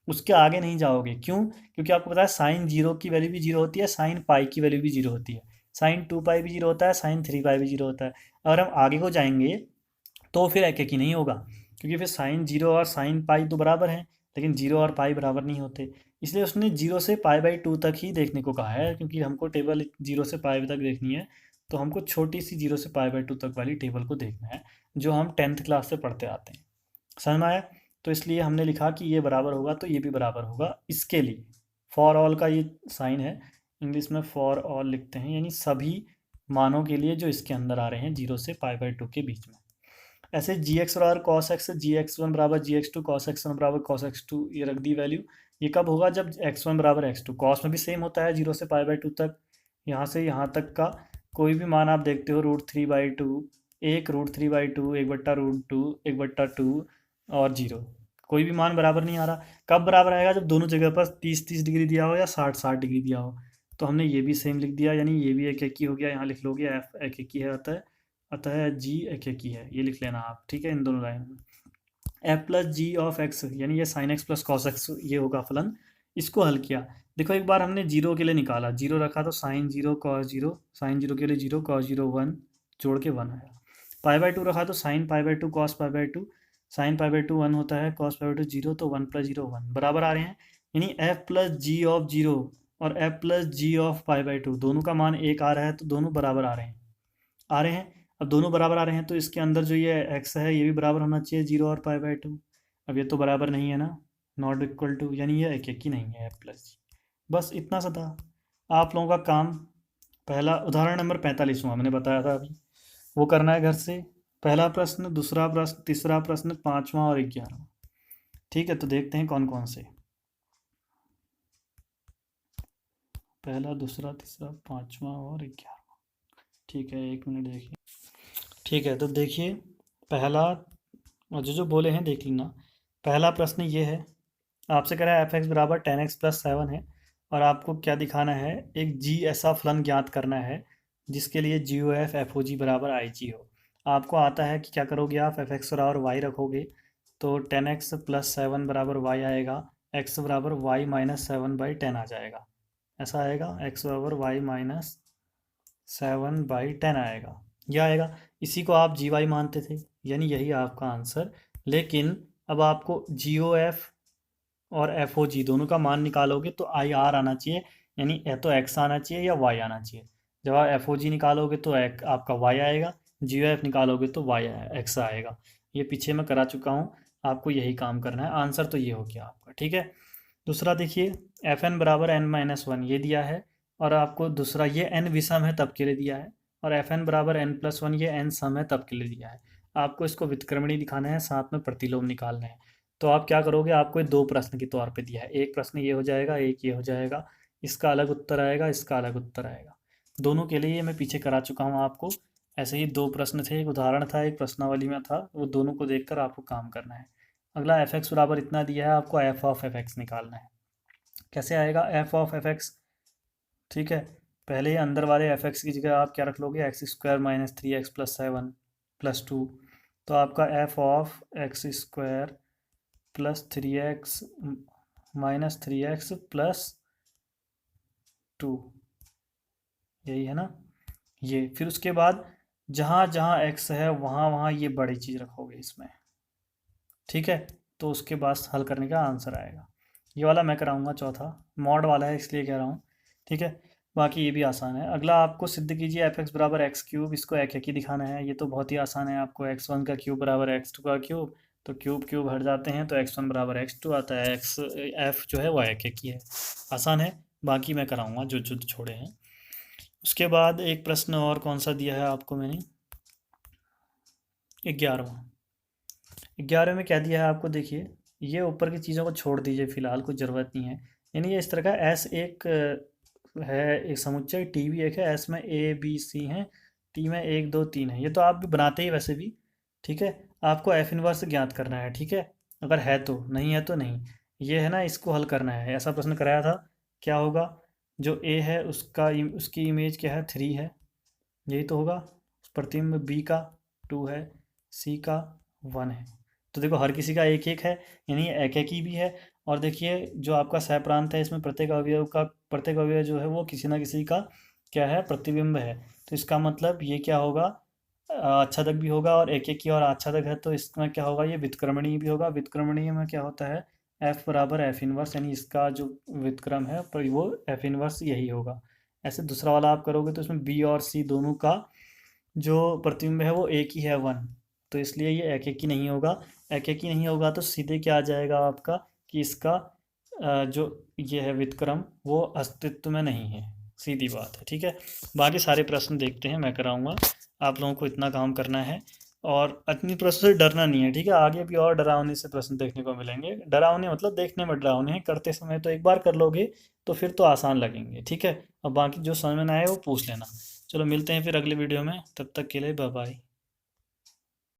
Speaker 1: उसके आगे नहीं जाओगे। क्यों? क्योंकि आपको पता है साइन 0 की वैल्यू भी 0 होती है, साइन पाई की वैल्यू भी 0 होती है, साइन 2π भी 0 होता है, साइन 3π भी 0 होता है। अगर हम आगे को जाएंगे तो फिर एक एक ही नहीं होगा, क्योंकि फिर साइन 0 और साइन पाई तो बराबर हैं, लेकिन 0 और पाई बराबर नहीं होते। इसलिए उसने 0 से π/2 तक ही देखने को कहा है, क्योंकि हमको टेबल 0 से π तक देखनी है, तो हमको छोटी सी 0 से π/2 तक वाली टेबल को देखना है, जो हम 10th क्लास से पढ़ते आते हैं। समझ में आया? तो इसलिए हमने लिखा कि ये बराबर होगा, तो ये भी बराबर होगा इसके लिए। फॉर ऑल का ये साइन है, इंग्लिश में फॉर ऑल लिखते हैं, यानी सभी मानों के लिए जो इसके अंदर आ रहे हैं 0 से π/2 के बीच में। ऐसे जी एक्स बराबर cos x, g x one बराबर g x two, cos x one बराबर कॉस एक्स टू, ये रख दी वैल्यू। ये कब होगा? जब एक्स वन बराबर एक्स टू। कॉस में भी सेम होता है, 0 से π/2 तक, यहाँ से यहाँ तक का कोई भी मान आप देखते हो, √3/2, एक √3/2, 1/√2, 1/2 और 0, कोई भी मान बराबर नहीं आ रहा। कब बराबर आएगा? जब दोनों जगह पर 30-30 डिग्री दिया हो या 60-60 डिग्री दिया हो। तो हमने ये भी सेम लिख दिया, यानी ये भी एक एक ही हो गया, यहाँ लिख लोगे एफ एक एक ही है, अतः अतः जी एक एक ही है, ये लिख लेना आप। ठीक है, इन दोनों लाइन में F plus G of X, यानी ये sine X plus cos X, ये होगा फलन। इसको हल किया। देखो एक बार हमने जीरो के लिए निकाला, जीरो रखा तो साइन 0 कॉस 0, साइन 0 के लिए 0, कॉस 0 1, जोड़ के 1 आया। π/2 रखा तो साइन π/2 कॉस π/2, साइन π/2 1 होता है, कॉस π/2 0, तो 1 + 0 1 बराबर आ रहे हैं। यानी एफ प्लस जी ऑफ 0 और एफ प्लस जी ऑफ π/2 दोनों का मान एक आ रहा है, तो दोनों बराबर आ रहे हैं, आ रहे हैं। अब दोनों बराबर आ रहे हैं, तो इसके अंदर जो ये एक्स है ये भी बराबर होना चाहिए 0 और π/2। अब ये तो बराबर नहीं है ना, नॉट इक्वल टू, यानी ये एक एक ही नहीं है, एफ प्लस जी। बस इतना सा था आप लोगों का काम। पहला उदाहरण नंबर 45 मैंने बताया था अभी, वो करना है घर से। पहला प्रश्न, दूसरा प्रश्न, तीसरा प्रश्न, पांचवा और 11वां। ठीक है, तो देखते हैं कौन कौन से। पहला, दूसरा, तीसरा, पांचवा और 11वां। ठीक है, एक मिनट देखिए। ठीक है, तो देखिए पहला, और जो जो बोले हैं देख लेना। पहला प्रश्न ये है, आपसे कह रहा है एफ एक्स बराबर 10x + 7 है, और आपको क्या दिखाना है, एक जी ऐसा फलन ज्ञात करना है जिसके लिए जी ओ एफ ओ जी बराबर आई जी हो। आपको आता है कि क्या करोगे आप, एफ एक्स बराबर वाई रखोगे, तो 10x + 7 बराबर वाई आएगा, एक्स बराबर वाई माइनस 7/10 आ जाएगा। ऐसा आएगा, एक्स बराबर वाई माइनस 7/10 आएगा, यह आएगा। इसी को आप जी वाई मानते थे, यानी यही आपका आंसर। लेकिन अब आपको जी ओ एफ और एफ ओ जी दोनों का मान निकालोगे तो आई आर आना चाहिए, यानी या तो एक्स आना चाहिए या वाई आना चाहिए। जब आप एफ ओ जी निकालोगे तो आपका वाई आएगा, जी ओ एफ निकालोगे तो वाई एक्स आएगा। ये पीछे मैं करा चुका हूँ, आपको यही काम करना है। आंसर तो ये हो गया आपका। ठीक है, दूसरा देखिए, एफ एन बराबर n-1 ये दिया है, और आपको दूसरा ये n विषम है तब के लिए दिया है, और एफ एन बराबर n+1 ये n सम है तब के लिए दिया है। आपको इसको व्युत्क्रमणी दिखाना है, साथ में प्रतिलोम निकालना है। तो आप क्या करोगे, आपको ये दो प्रश्न के तौर पे दिया है, एक प्रश्न ये हो जाएगा, एक ये हो जाएगा, इसका अलग उत्तर आएगा, इसका अलग उत्तर आएगा। दोनों के लिए ये मैं पीछे करा चुका हूँ आपको। ऐसे ही दो प्रश्न थे, एक उदाहरण था, एक प्रश्नावली में था, वो दोनों को देखकर आपको काम करना है। अगला एफ एक्स बराबर इतना दिया है, आपको एफ ऑफ एफ एक्स निकालना है। कैसे आएगा एफ ऑफ एफ एक्स? ठीक है, पहले अंदर वाले एफ एक्स की जगह आप क्या रख लोगे, x² - 3x + 7 + 2। तो आपका F of x square plus 3x minus 3x plus 2, यही है ना। ये फिर उसके बाद जहाँ जहाँ x है वहाँ वहाँ ये बड़ी चीज़ रखोगे इसमें, ठीक है। तो उसके बाद हल करने का आंसर आएगा। ये वाला मैं कराऊंगा, चौथा मॉड वाला है इसलिए कह रहा हूँ, ठीक है। बाकी ये भी आसान है। अगला आपको सिद्ध कीजिए एफ एक्स बराबर एक्स क्यूब, इसको एक एक ही दिखाना है। ये तो बहुत ही आसान है, आपको एक्स वन का क्यूब बराबर एक्स टू का क्यूब, तो क्यूब क्यूब हट जाते हैं तो एक्स वन बराबर एक्स टू आता है। एक्स एफ जो है वो एक एक ही है, आसान है। बाकी मैं कराऊंगा जो जो छोड़े हैं। उसके बाद एक प्रश्न और कौन सा दिया है आपको मैंने, 11वां। 11वें में क्या दिया है आपको, देखिए ये ऊपर की चीज़ों को छोड़ दीजिए फिलहाल, कोई ज़रूरत नहीं है। यानी ये इस तरह का एस एक है, एक समुच्चय, टी भी एक है, एस में ए बी सी हैं, टी में 1 2 3 है। ये तो आप भी बनाते ही वैसे भी, ठीक है। आपको एफ इनवर्स ज्ञात करना है, ठीक है। अगर है तो, नहीं है तो नहीं। ये है ना, इसको हल करना है। ऐसा प्रश्न कराया था, क्या होगा, जो ए है उसका उसकी इमेज क्या है, 3 है, यही तो होगा। प्रतिबिंब बी का 2 है, सी का 1 है। तो देखो हर किसी का एक एक है, यानी एक एक ही भी है। और देखिए जो आपका सह प्रांत है, इसमें प्रत्येक अवयव जो है वो किसी ना किसी का क्या है, प्रतिबिंब है। तो इसका मतलब ये क्या होगा, आच्छादक भी होगा, और एक एक की और आच्छादक है तो इसमें क्या होगा, ये व्युत्क्रमणीय भी होगा। व्युत्क्रमणीय में क्या होता है, एफ बराबर एफ इनवर्स, यानी इसका जो व्युत्क्रम है पर वो एफ इनवर्स यही होगा। ऐसे दूसरा वाला आप करोगे तो इसमें बी और सी दोनों का जो प्रतिबिंब है वो एक ही है, 1। तो इसलिए ये एक एक ही नहीं होगा। एक एक ही नहीं होगा तो सीधे क्या आ जाएगा आपका, कि इसका जो ये है व्युत्क्रम वो अस्तित्व में नहीं है, सीधी बात है, ठीक है। बाकी सारे प्रश्न देखते हैं, मैं कराऊंगा। आप लोगों को इतना काम करना है, और इतनी प्रश्न से डरना नहीं है, ठीक है। आगे भी और डरावने से प्रश्न देखने को मिलेंगे। डरावने मतलब देखने में डरावने हैं, करते समय तो एक बार कर लोगे तो फिर तो आसान लगेंगे, ठीक है। अब बाकी जो समझ में ना आए वो पूछ लेना। चलो मिलते हैं फिर अगले वीडियो में, तब तक के लिए बाय बाय।